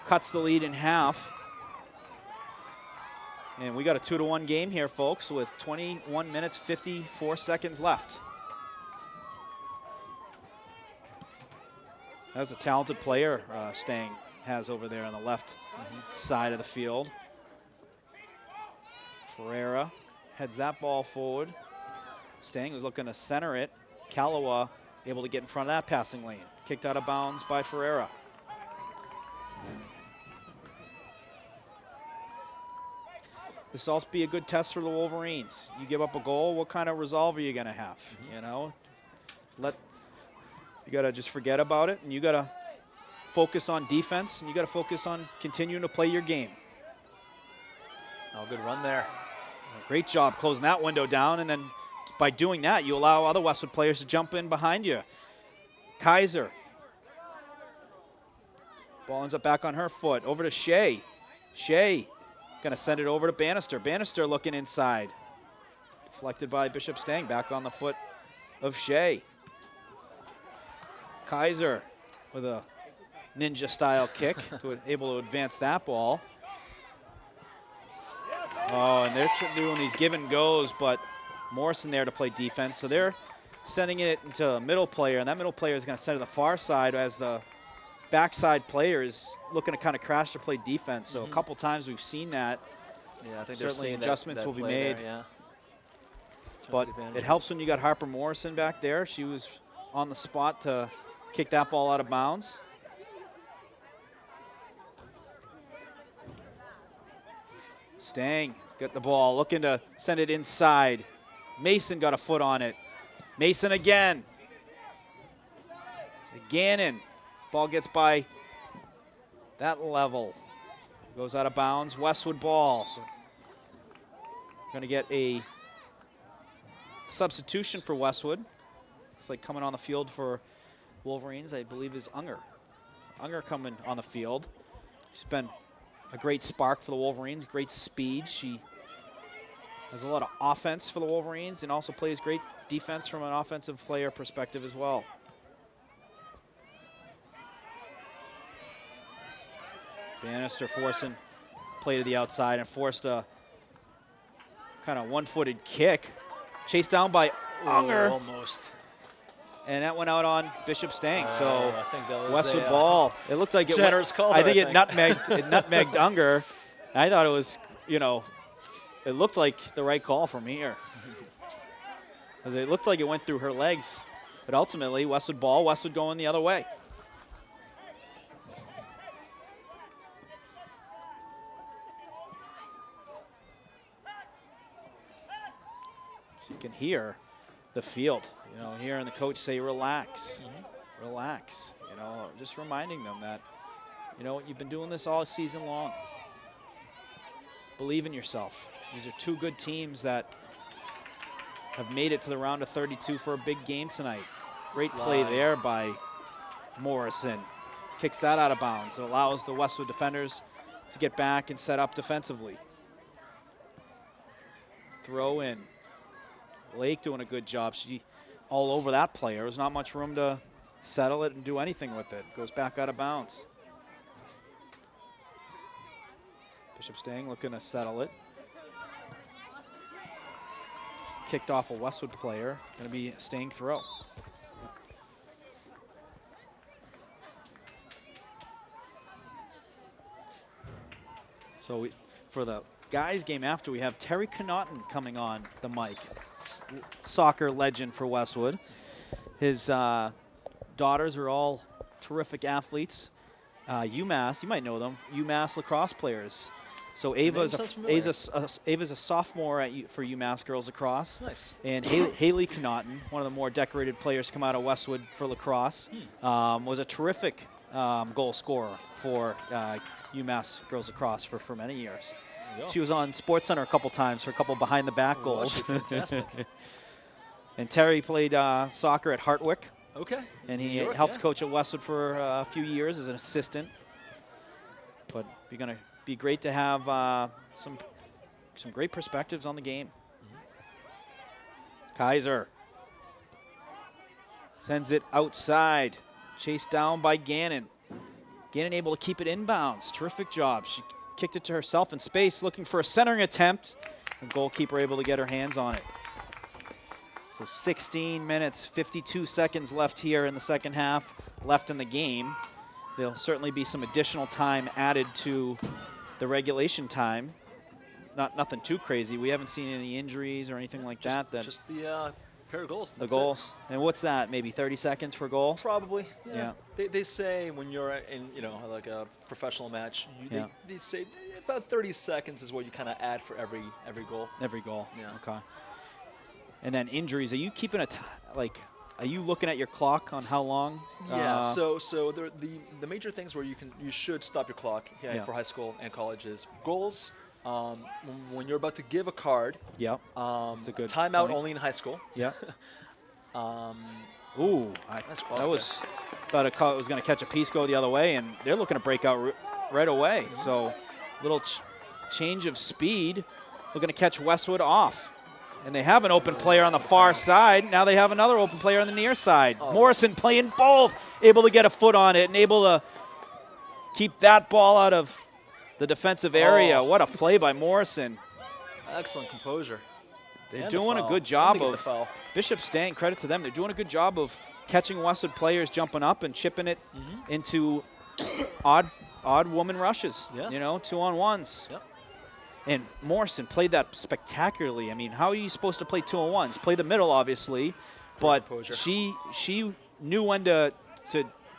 cuts the lead in half. And we got a 2-1 game here, folks, with 21 minutes, 54 seconds left. That's a talented player Stang has over there on the left side of the field. Ferreira heads that ball forward. Stang was looking to center it. Kalawa able to get in front of that passing lane. Kicked out of bounds by Ferreira. This will also be a good test for the Wolverines. You give up a goal, what kind of resolve are you going to have? You got to just forget about it, and you got to focus on defense, and you got to focus on continuing to play your game. Oh, good run there. Great job closing that window down, and then by doing that, you allow other Westwood players to jump in behind you. Kaiser. Ball ends up back on her foot. Over to Shea. Shea going to send it over to Bannister. Bannister looking inside. Deflected by Bishop Stang. Back on the foot of Shea. Kaiser with a ninja-style kick, able to advance that ball. Oh, and they're doing these give and goes, but Morrison there to play defense. So they're sending it into a middle player, and that middle player is going to send it to the far side as the backside player is looking to kind of crash to play defense. So a couple times we've seen that. Yeah, I think certainly adjustments will be made. There, yeah. But it helps when you got Harper Morrison back there. She was on the spot to kick that ball out of bounds. Stang got the ball, looking to send it inside. Mason got a foot on it. Mason again. Gannon. Ball gets by that level. Goes out of bounds. Westwood ball. So going to get a substitution for Westwood. It's like coming on the field for Wolverines, I believe, is Unger. Unger coming on the field. She's been a great spark for the Wolverines, great speed. She has a lot of offense for the Wolverines and also plays great defense from an offensive player perspective as well. Bannister forcing play to the outside and forced a kind of one-footed kick. Chased down by Unger. Almost. And that went out on Bishop Stang. So I think that was Westwood ball. It looked like it generous call. I think it nutmegged Unger. I thought it was, it looked like the right call from here. Because it looked like it went through her legs. But ultimately, Westwood ball, Westwood going the other way. You can hear the field, hearing the coach say, relax, relax, just reminding them that, you've been doing this all season long. Believe in yourself. These are two good teams that have made it to the round of 32 for a big game tonight. Great play there by Morrison. Kicks that out of bounds. It allows the Westwood defenders to get back and set up defensively. Throw in. Lake doing a good job. She all over that player. There's not much room to settle it and do anything with it. Goes back out of bounds. Bishop Stang looking to settle it. kicked off a Westwood player. Going to be Stang throw. So for the guys game after, we have Terry Connaughton coming on the mic, soccer legend for Westwood. His daughters are all terrific athletes. UMass, you might know them, UMass lacrosse players. So Ava's a sophomore for UMass girls lacrosse. Nice. And Haley Connaughton, one of the more decorated players to come out of Westwood for lacrosse, was a terrific goal scorer for UMass girls lacrosse for many years. She was on SportsCenter a couple times for a couple behind-the-back goals. Fantastic. And Terry played soccer at Hartwick. Okay. And he helped coach at Westwood for a few years as an assistant. But you're going to be great to have some great perspectives on the game. Kaiser sends it outside, chased down by Gannon. Gannon able to keep it inbounds. Terrific job. She kicked it to herself in space, looking for a centering attempt. And goalkeeper able to get her hands on it. So 16 minutes, 52 seconds left here in the second half, left in the game. There'll certainly be some additional time added to the regulation time. Nothing too crazy. We haven't seen any injuries or anything like that. Just the pair of goals. The goals. And what's that? Maybe 30 seconds for goal? Probably. Yeah. They say when you're in like a professional match, they say about 30 seconds is what you kind of add for every goal. Every goal. Yeah. Okay. And then injuries. Are you keeping are you looking at your clock on how long? Yeah. So the major things where you should stop your clock for high school and college is goals. When you're about to give a card. Yeah. It's a good timeout point. only in high school. Yeah. Ooh, nice cross thought it was going to catch a piece, go the other way, and they're looking to break out right away. So little change of speed, looking to catch Westwood off. And they have an open player on the far side. Now they have another open player on the near side. Morrison playing both, able to get a foot on it and able to keep that ball out of the defensive area. What a play by Morrison. Excellent composure. They're doing a good job of, Bishop Stang, credit to them, they're doing a good job of catching Westwood players jumping up and chipping it into odd woman rushes, 2-on-1s. Yep. And Morrison played that spectacularly. I mean, how are you supposed to play 2-on-1s? Play the middle, obviously, but she knew when to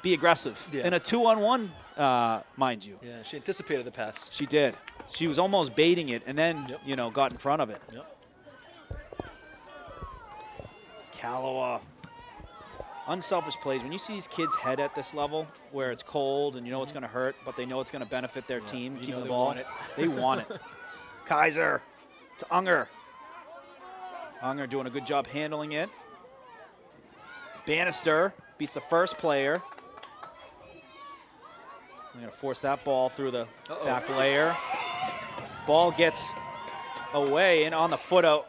be aggressive. In a 2-on-1, mind you. Yeah, she anticipated the pass. She did. She was almost baiting it and then, got in front of it. Yep. Kalawa. Unselfish plays. When you see these kids head at this level where it's cold and you know it's going to hurt, but they know it's going to benefit their team, keeping the ball. They want it. Kaiser to Unger. Unger doing a good job handling it. Bannister beats the first player. I'm going to force that ball through the back layer. Ball gets away and on the foot of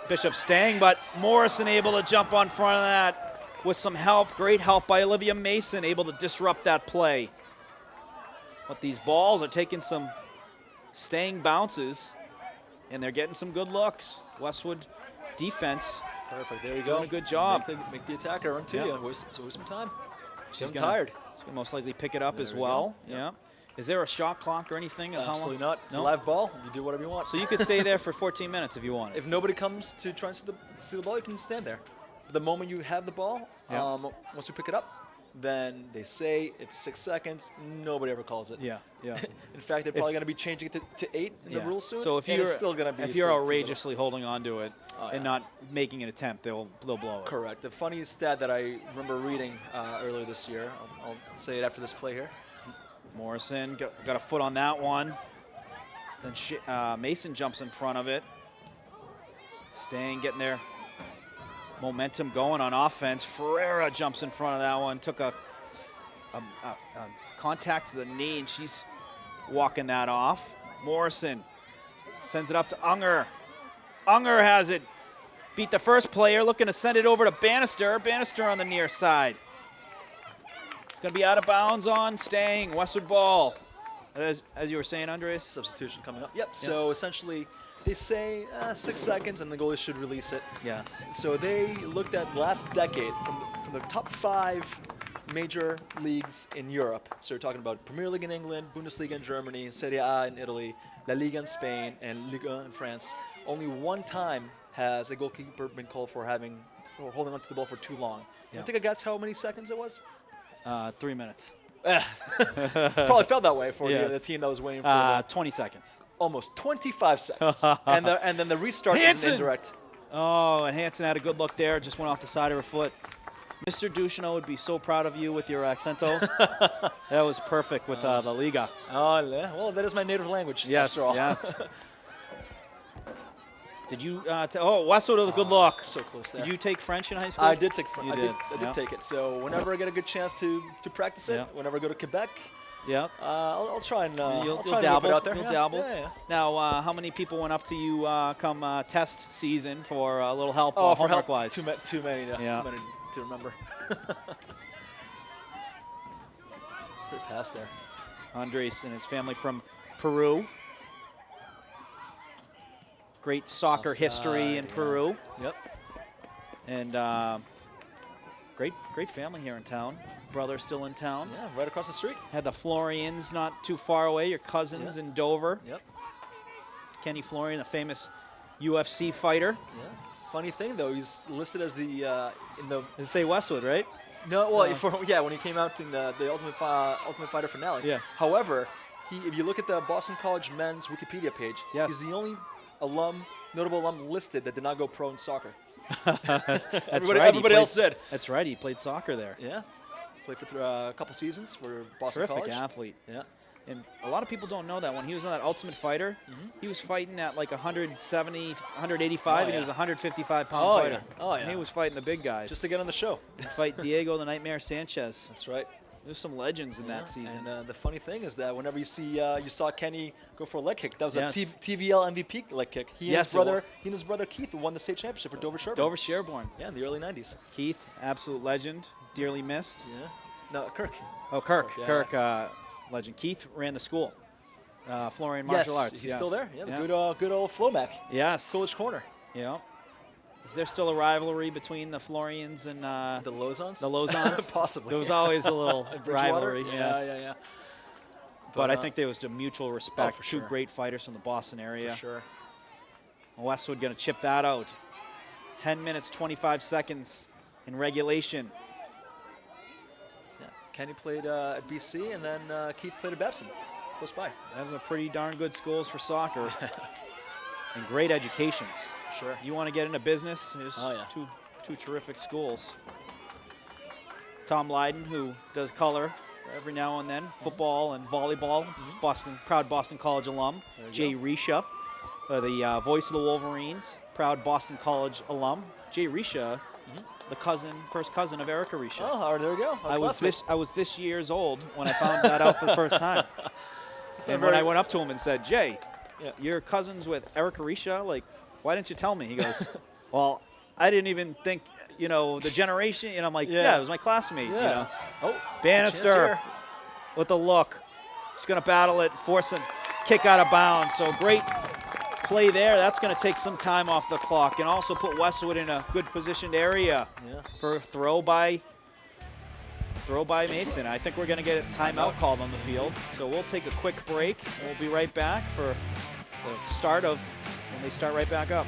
Bishop Stang, but Morrison able to jump on front of that with some help. Great help by Olivia Mason, able to disrupt that play. But these balls are taking some Stang bounces, and they're getting some good looks. Westwood defense. Perfect. There you go. Doing a good job. Make the attacker run to you. Waste some time. She's tired. She's going to most likely pick it up as well. Yeah. Is there a shot clock or anything? Absolutely not. It's a live ball. You do whatever you want. So you could stay there for 14 minutes if you want. If nobody comes to try and see the ball, you can stand there. But the moment you have the ball, once you pick it up, then they say it's 6 seconds. Nobody ever calls it. Yeah. In fact, they're probably going to be changing it to 8 in the rules soon. So if you're outrageously holding on to it and not making an attempt, they'll blow it. Correct. The funny stat that I remember reading earlier this year, I'll say it after this play here. Morrison got a foot on that one. Then Mason jumps in front of it. Stang getting their momentum going on offense. Ferreira jumps in front of that one. Took a contact to the knee, and she's walking that off. Morrison sends it up to Unger. Unger has it. Beat the first player, looking to send it over to Bannister. Bannister on the near side. It's going to be out of bounds on Stang. Westwood ball. As you were saying, Andres? Substitution coming up. Yep. So essentially, they say 6 seconds, and the goalie should release it. Yes. So they looked at last decade from the top 5 major leagues in Europe. So you're talking about Premier League in England, Bundesliga in Germany, Serie A in Italy, La Liga in Spain, and Liga in France. Only one time has a goalkeeper been called for holding onto the ball for too long. Yeah. I think I guess how many seconds it was? 3 minutes. Probably felt that way for Yes. the team that was waiting for 20 seconds. almost 25 seconds. and then the restart is Hansen! an indirect. Oh, and Hansen had a good look there. Just went off the side of her foot. Mr. Duchesneau would be so proud of you with your accento. That was perfect with La Liga. Oh, yeah. Well, that is my native language. Yes, after all. yes. Did you? Westwood with a good look. So close there. Did you take French in high school? I did take French. You I did. did Yeah. take it. So whenever I get a good chance to practice it, Yeah. whenever I go to Quebec, Yeah. I'll try and You'll I'll try and whip dabble. it out there. You'll Yeah. dabble. Yeah, yeah. Now, how many people went up to you come test season for a little help Oh, for homework help, wise? too many Yeah. to remember. Great pass there. Andres and his family from Peru. Great soccer history in yeah. Peru, Yep. and great family here in town. Brother still in town. Yeah, right across the street. Had the Florians not too far away. Your cousins Yeah. in Dover. Yep. Kenny Florian, the famous UFC fighter. Yeah. Funny thing though, he's listed as the in the Does it say Westwood, right? no. Well, when he came out in the Ultimate Fighter finale. Yeah. However, if you look at the Boston College men's Wikipedia page, Yes. he's the only notable alum listed that did not go pro in soccer. That's Everybody, right. everybody else did. That's right. He played soccer there. Yeah. Played for a couple seasons for Boston Terrific College. athlete. Yeah. And a lot of people don't know that when he was on that Ultimate Fighter, he was fighting at like 170, 185, and he yeah. was a 155-pound Oh, fighter. yeah. Oh, yeah. And he was fighting the big guys. Just to get on the show. He'd fight Diego the Nightmare Sanchez. That's right. There's some legends in that season. And the funny thing is that whenever you saw Kenny go for a leg kick, that was Yes. a TVL MVP leg kick. He Yes, it and his brother Keith won the state championship for Dover Sherborne. Dover Sherborne. Yeah, in the early 90s. Keith, absolute legend, dearly missed. Yeah. No, Kirk. Oh, Kirk. Yeah. Kirk, legend. Keith ran the school, Florian Martial yes, Arts. he's yes. still there. Yeah, Yeah. the good old Flomac. Yes. Coolidge Corner. Yeah. Is there still a rivalry between the Florians and The Lozons? the Lozons? Possibly. There was always a little Bridgewater? rivalry. Yeah, Yes. yeah. But I think there was a mutual respect. for Two sure. great fighters from the Boston area. For sure. Westwood going to chip that out. 10 minutes, 25 seconds in regulation. Yeah. Kenny played at BC, and then Keith played at Babson, close by. Those are pretty darn good schools for soccer. And great educations. Sure. You want to get into business? There's Oh, yeah. two terrific schools. Tom Lydon, who does color every now and then, football and volleyball, proud Boston College alum. There you Jay go. Risha, the voice of the Wolverines, proud Boston College alum. Jay Risha, the first cousin of Erica Risha. Oh, there we go. I was this years old when I found that out for the first time. And when I went up to him and said, Jay, Yeah. you're cousins with Erica Risha? Like, why didn't you tell me? He goes, well, I didn't even think, the generation. And I'm like, Yeah. yeah, it was my classmate. Yeah. Oh, Bannister chance here. with the look. He's going to battle it, force a kick out of bounds. So great play there. That's going to take some time off the clock and also put Westwood in a good positioned area Yeah. for throw by Mason. I think we're going to get a timeout called on the field. So we'll take a quick break. We'll be right back for the start of when they start right back up.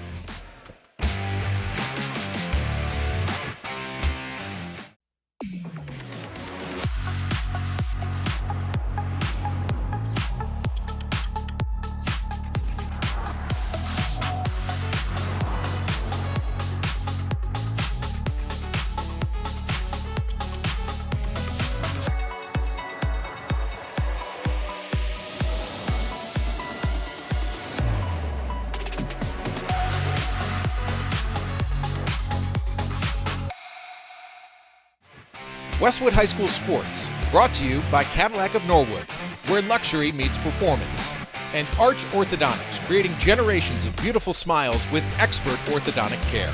Westwood High School Sports, brought to you by Cadillac of Norwood, where luxury meets performance. And Arch Orthodontics, creating generations of beautiful smiles with expert orthodontic care.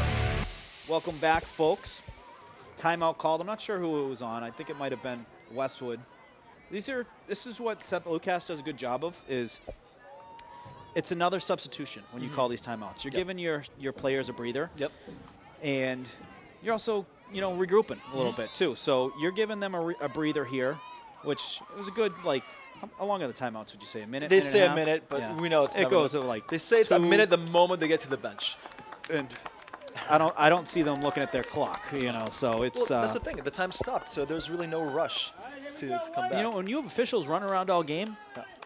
Welcome back, folks. Timeout called. I'm not sure who it was on. I think it might have been Westwood. This is what Seth Lucas does a good job of, is it's another substitution when you call these timeouts. You're giving your players a breather. Yep. And you're also, regrouping a little bit too. So you're giving them a breather here, which it was a good, how long are the timeouts, would you say? A minute? They minute say and a half? minute, but Yeah. we know it's it never goes gonna- to like They say it's a 2 minute the moment they get to the bench. And I don't see them looking at their clock, so it's Well, that's the thing. The time stopped, so there's really no rush to come back. when you have officials running around all game,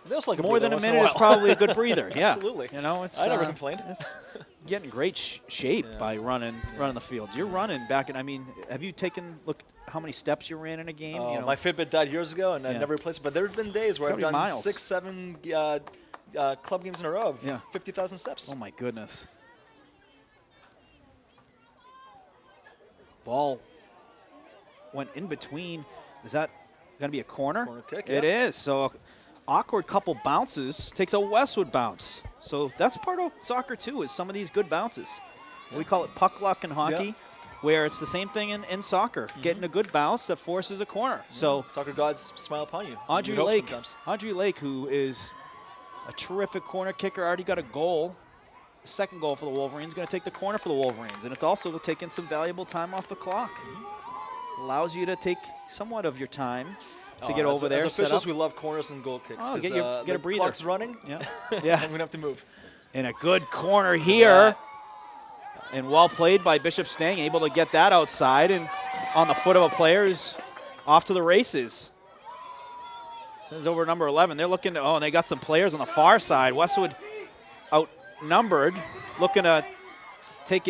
They also like a more breather than a once in minute is while. probably a good breather. Yeah, Absolutely. It's I never complained. It's getting great shape Yeah. by running the field. You're running back, and have you look how many steps you ran in a game? My Fitbit died years ago, and I Yeah. never replaced it. But there have been days where I've Probably done miles. 6, 7 club games in a row of 50,000 steps. Oh my goodness. Ball went in between. Is that going to be a corner? Corner kick, It yeah. is. So awkward couple bounces. Takes a Westwood bounce. So that's part of soccer too, is some of these good bounces. We call it puck luck in hockey, where it's the same thing in soccer. Getting a good bounce that forces a corner. So Soccer gods smile upon you. Audrey You'd hope Lake, sometimes. Audrey Lake, who is a terrific corner kicker, already got a goal. Second goal for the Wolverines, going to take the corner for the Wolverines. And it's also taking some valuable time off the clock. Allows you to take somewhat of your time to get over there. As set officials, up. we love corners and goal kicks. Oh, 'cause, get a the breather. Clock's running. Yeah. And Yes. we don't have to move. And a good corner here. And well played by Bishop Stang, able to get that outside and on the foot of a player who's off to the races. Sends over number 11. They're looking to, and they got some players on the far side. Westwood outnumbered, looking to take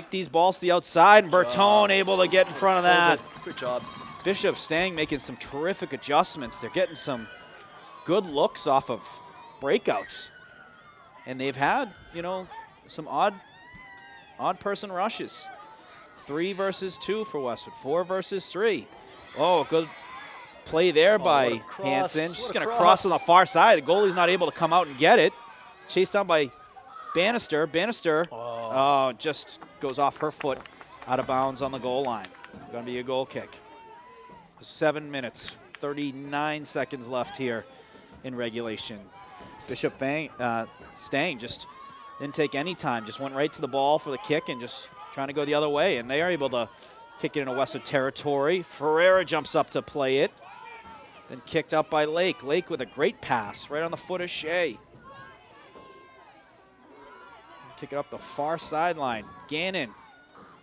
these balls to the outside, and Bertone able to get in front of that. Good job. Bishop Stang making some terrific adjustments. They're getting some good looks off of breakouts. And they've had, some odd person rushes. 3 versus 2 for Westwood, 4 versus 3. Oh, good play there by what a cross. Hansen. What She's a going to cross. cross on the far side. The goalie's not able to come out and get it. Chased down by Bannister. Bannister just goes off her foot, out of bounds on the goal line. Going to be a goal kick. 7 minutes, 39 seconds left here in regulation. Bishop Stang just didn't take any time, just went right to the ball for the kick and just trying to go the other way. And they are able to kick it into Westwood territory. Ferreira jumps up to play it. Then kicked up by Lake. Lake with a great pass right on the foot of Shea. Kick it up the far sideline. Gannon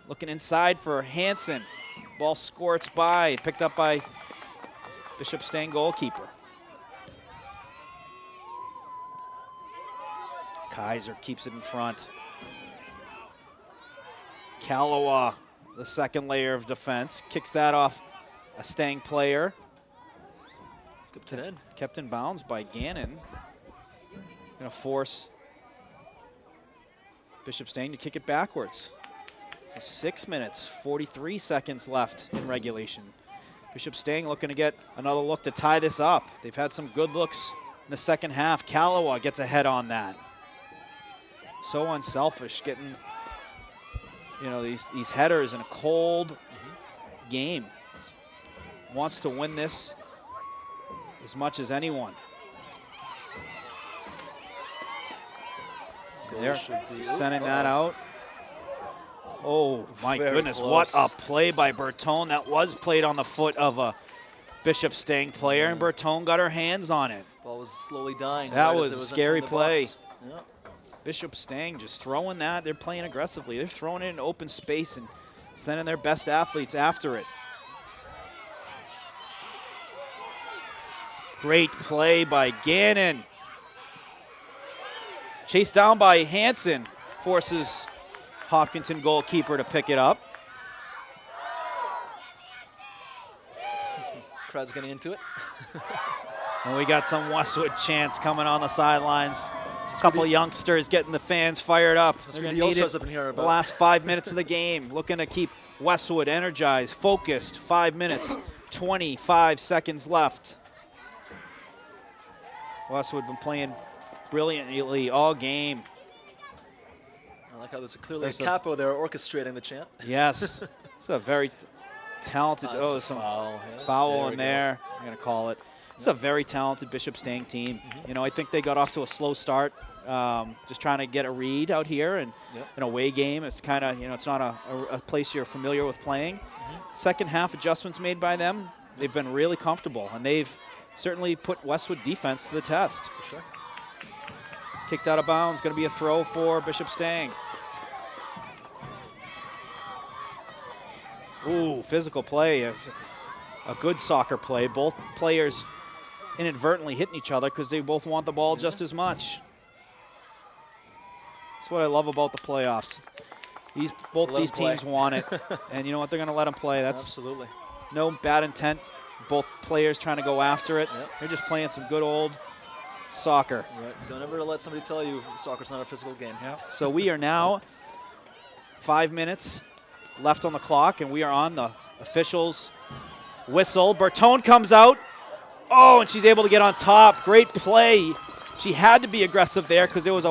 looking inside for Hansen. Ball squirts by, picked up by Bishop Stang goalkeeper. Kaiser keeps it in front. Kalawa, the second layer of defense, kicks that off a Stang player. Kept in bounds by Gannon. Going to force Bishop Stang to kick it backwards. 6 minutes, 43 seconds left in regulation. Bishop Stang looking to get another look to tie this up. They've had some good looks in the second half. Kalawa gets ahead on that. So unselfish, getting these headers in a cold game. Wants to win this as much as anyone. They're sending that out. Oh, my Very goodness. close. What a play by Bertone. That was played on the foot of a Bishop Stang player, and Bertone got her hands on it. Ball was slowly dying. That right as was it a was scary entering the play. box. Yeah. Bishop Stang just throwing that. They're playing aggressively. They're throwing it in open space and sending their best athletes after it. Great play by Gannon. Chased down by Hansen. Forces Hopkinton goalkeeper to pick it up. Crowd's getting into it. And we got some Westwood chants coming on the sidelines. A couple of youngsters getting the fans fired up. Must They're be going the to need ultras it up in here the about- last 5 minutes of the game. Looking to keep Westwood energized, focused. 5 minutes, 25 seconds left. Westwood been playing brilliantly all game. I like how there's clearly There's a capo there orchestrating the chant. Yes, it's a very talented. That's a Some foul. Yeah, foul there in we go. there. I'm going to call it. It's a very talented Bishop Stang team. You know, I think they got off to a slow start, just trying to get a read out here, and an away game. It's kind of, you know, it's not a place you're familiar with playing. Second half adjustments made by them. They've been really comfortable, and they've certainly put Westwood defense to the test. For sure. Kicked out of bounds, going to be a throw for Bishop Stang. Ooh, physical play. It's a good soccer play. Both players inadvertently hitting each other because they both want the ball just as much. That's what I love about the playoffs. Both these teams want it, and you know what? They're going to let them play. That's absolutely no bad intent. Both players trying to go after it. They're just playing some good old soccer. Right. Don't ever let somebody tell you soccer's not a physical game. So we are now 5 minutes left on the clock, and we are on the officials' whistle. Bertone comes out. Oh, and she's able to get on top. Great play. She had to be aggressive there because there was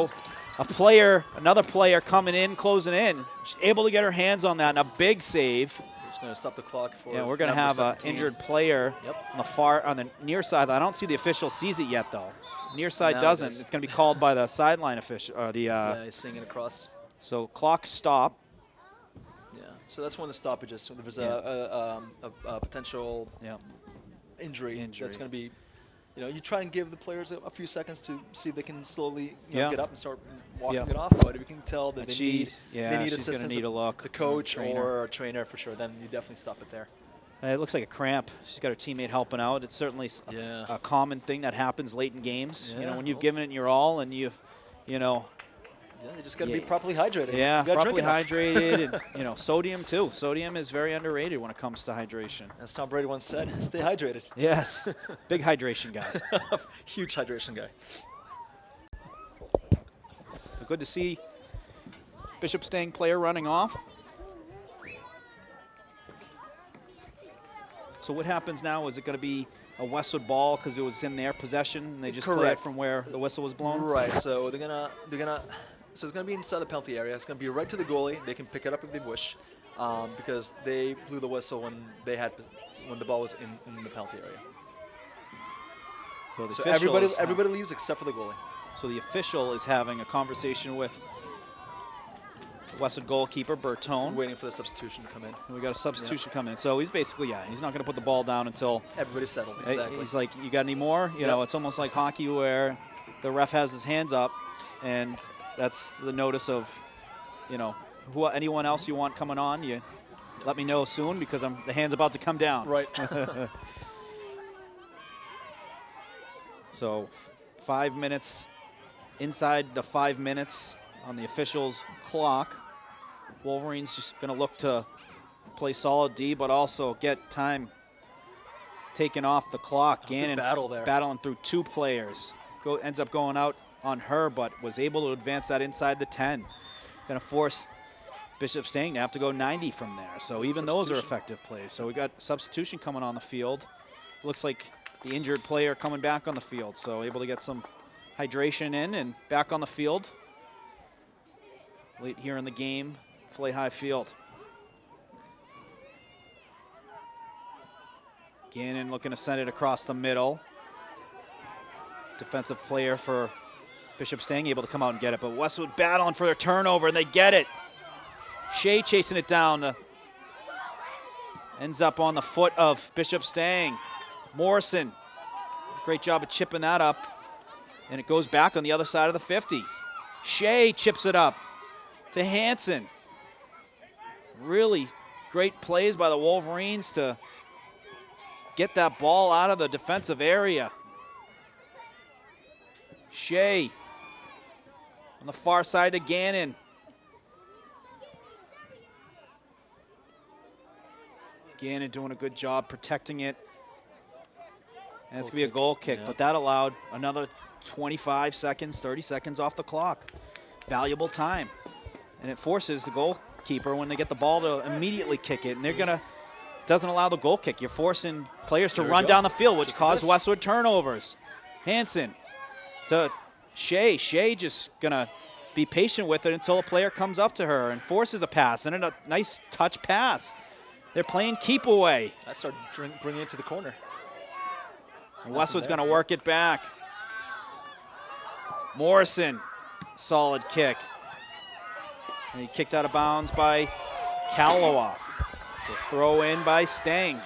another player coming in, closing in. She's able to get her hands on that, and a big save. We're just going to stop the clock for we're going to have an injured player on the near side. I don't see the official sees it yet, though. Near side doesn't. It's going to be called by the sideline official. Yeah, he's seeing it across. So clock stop. Yeah, so that's one of the stoppages. So there was a potential injury that's going to be, you know, you try and give the players a few seconds to see if they can slowly get up and start walking it off. But if you can tell that they need assistance, the coach or a trainer for sure, then you definitely stop it there. It looks like a cramp. She's got her teammate helping out. It's certainly a common thing that happens late in games. You know, when you've given it your all and you know. Yeah, you just got to be properly hydrated. Yeah, properly hydrated, and you know, sodium too. Sodium is very underrated when it comes to hydration. As Tom Brady once said, stay hydrated. Yes, big hydration guy. Huge hydration guy. Good to see Bishop Stang player running off. So what happens now? Is it going to be a Westwood ball because it was in their possession and they just play it from where the whistle was blown? Right. So they're gonna. So it's gonna be inside the penalty area. It's gonna be right to the goalie. They can pick it up if they wish, because they blew the whistle when the ball was in the penalty area. So everybody leaves except for the goalie. So the official is having a conversation with Westwood goalkeeper Bertone. Waiting for the substitution to come in. And we got a substitution coming in. So he's basically, he's not going to put the ball down until everybody's settled. Exactly. He's like, you got any more? You know, it's almost like hockey where the ref has his hands up, and that's the notice of, you know, anyone else you want coming on, you let me know soon because the hand's about to come down. Right. So 5 minutes, inside the 5 minutes on the officials' clock. Wolverines just going to look to play solid D, but also get time taken off the clock. Gannon battling through two players. Ends up going out on her, but was able to advance that inside the 10. Going to force Bishop Stang to have to go 90 from there. So even those are effective plays. So we got substitution coming on the field. Looks like the injured player coming back on the field. So able to get some hydration in and back on the field. Late here in the game, Flay High Field. Gannon looking to send it across the middle. Defensive player for Bishop Stang able to come out and get it, but Westwood battling for their turnover, and they get it. Shea chasing it down. Ends up on the foot of Bishop Stang. Morrison, great job of chipping that up, and it goes back on the other side of the 50. Shea chips it up to Hansen. Really great plays by the Wolverines to get that ball out of the defensive area. Shea on the far side to Gannon. Gannon doing a good job protecting it. And it's going to be a goal kick, but that allowed another 25 seconds, 30 seconds off the clock. Valuable time. And it forces the goalkeeper, when they get the ball, to immediately kick it. And they're going to, doesn't allow the goal kick. You're forcing players to run down the field, which caused Westwood turnovers. Hansen to Shea. Shea just going to be patient with it until a player comes up to her and forces a pass. And a nice touch pass. They're playing keep away. I started bringing it to the corner. Westwood's going to work it back. Morrison, solid kick. And he kicked out of bounds by Kalawa. So throw in by Stang.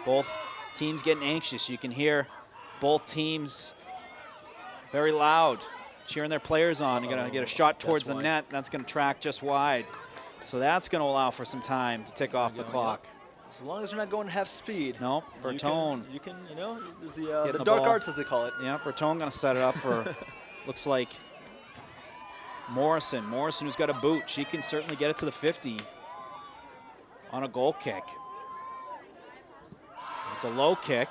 Both teams getting anxious. You can hear both teams very loud, cheering their players on. You're going to get a shot towards the net. That's going to track just wide. So that's going to allow for some time to tick off the clock. As long as you're not going half speed. No, Bertone. You can, there's the dark arts, as they call it. Yeah, Bertone going to set it up for, looks like, Morrison. Morrison, who's got a boot. She can certainly get it to the 50 on a goal kick. It's a low kick.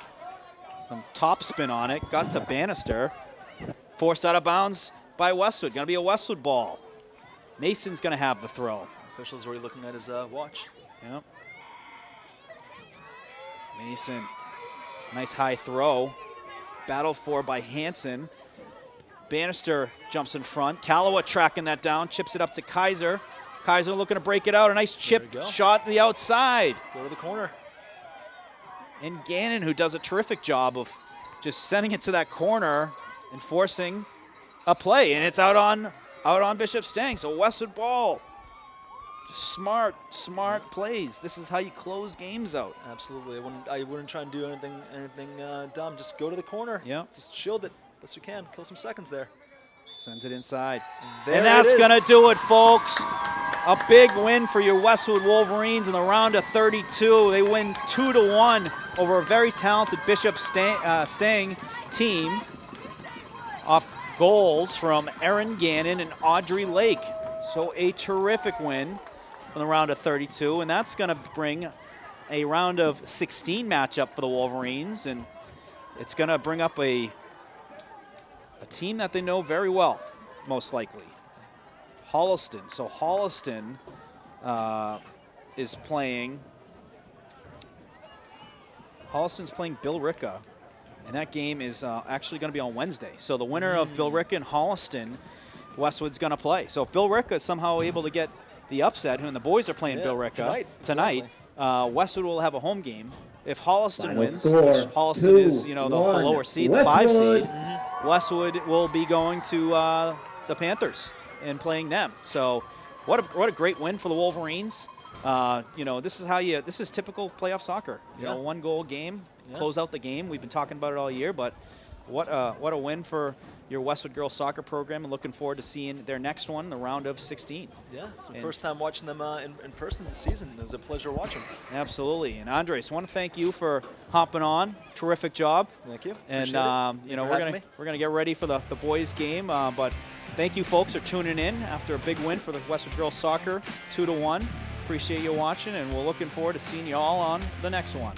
Some top spin on it. Got to Bannister. Forced out of bounds by Westwood. Going to be a Westwood ball. Mason's going to have the throw. Official's already looking at his watch. Yep. Mason, nice high throw. Battled for by Hansen. Bannister jumps in front. Kalawa tracking that down, chips it up to Kaiser. Kaiser looking to break it out. A nice chip shot to the outside. Go to the corner. And Gannon, who does a terrific job of just sending it to that corner and forcing a play. And it's out on Bishop Stang. So Westwood ball. Just smart plays. This is how you close games out. Absolutely. I wouldn't try and do anything dumb. Just go to the corner. Yeah. Just shield it best you can. Kill some seconds there. Sends it inside. There And that's it is. going to do it, folks. A big win for your Westwood Wolverines in the round of 32. They win 2-1 over a very talented Bishop Stang team off goals from Erin Gannon and Audrey Lake. So a terrific win in the round of 32, and that's going to bring a round of 16 matchup for the Wolverines, and it's going to bring up a team that they know very well, most likely. Holliston. So Holliston is playing. Holliston's playing Bill Ricka, and that game is actually going to be on Wednesday. So the winner of Bill Ricka and Holliston, Westwood's going to play. So if Bill Ricka is somehow able to get the upset, and the boys are playing Bill Ricka tonight, Westwood will have a home game. If Holliston wins, which Holliston is, the lower seed, the 5 seed, Westwood will be going to the Panthers and playing them. So what a great win for the Wolverines. This is typical playoff soccer. You know, 1-goal game, close out the game. We've been talking about it all year, but what a win for your Westwood Girls Soccer program, and looking forward to seeing their next one, the round of 16. Yeah, it's the first time watching them in person this season. It was a pleasure watching. Absolutely. And Andres, I want to thank you for hopping on. Terrific job. Thank you. And we're gonna get ready for the boys game. But thank you folks for tuning in after a big win for the Westwood Girls Soccer, 2-1. Appreciate you watching, and we're looking forward to seeing you all on the next one.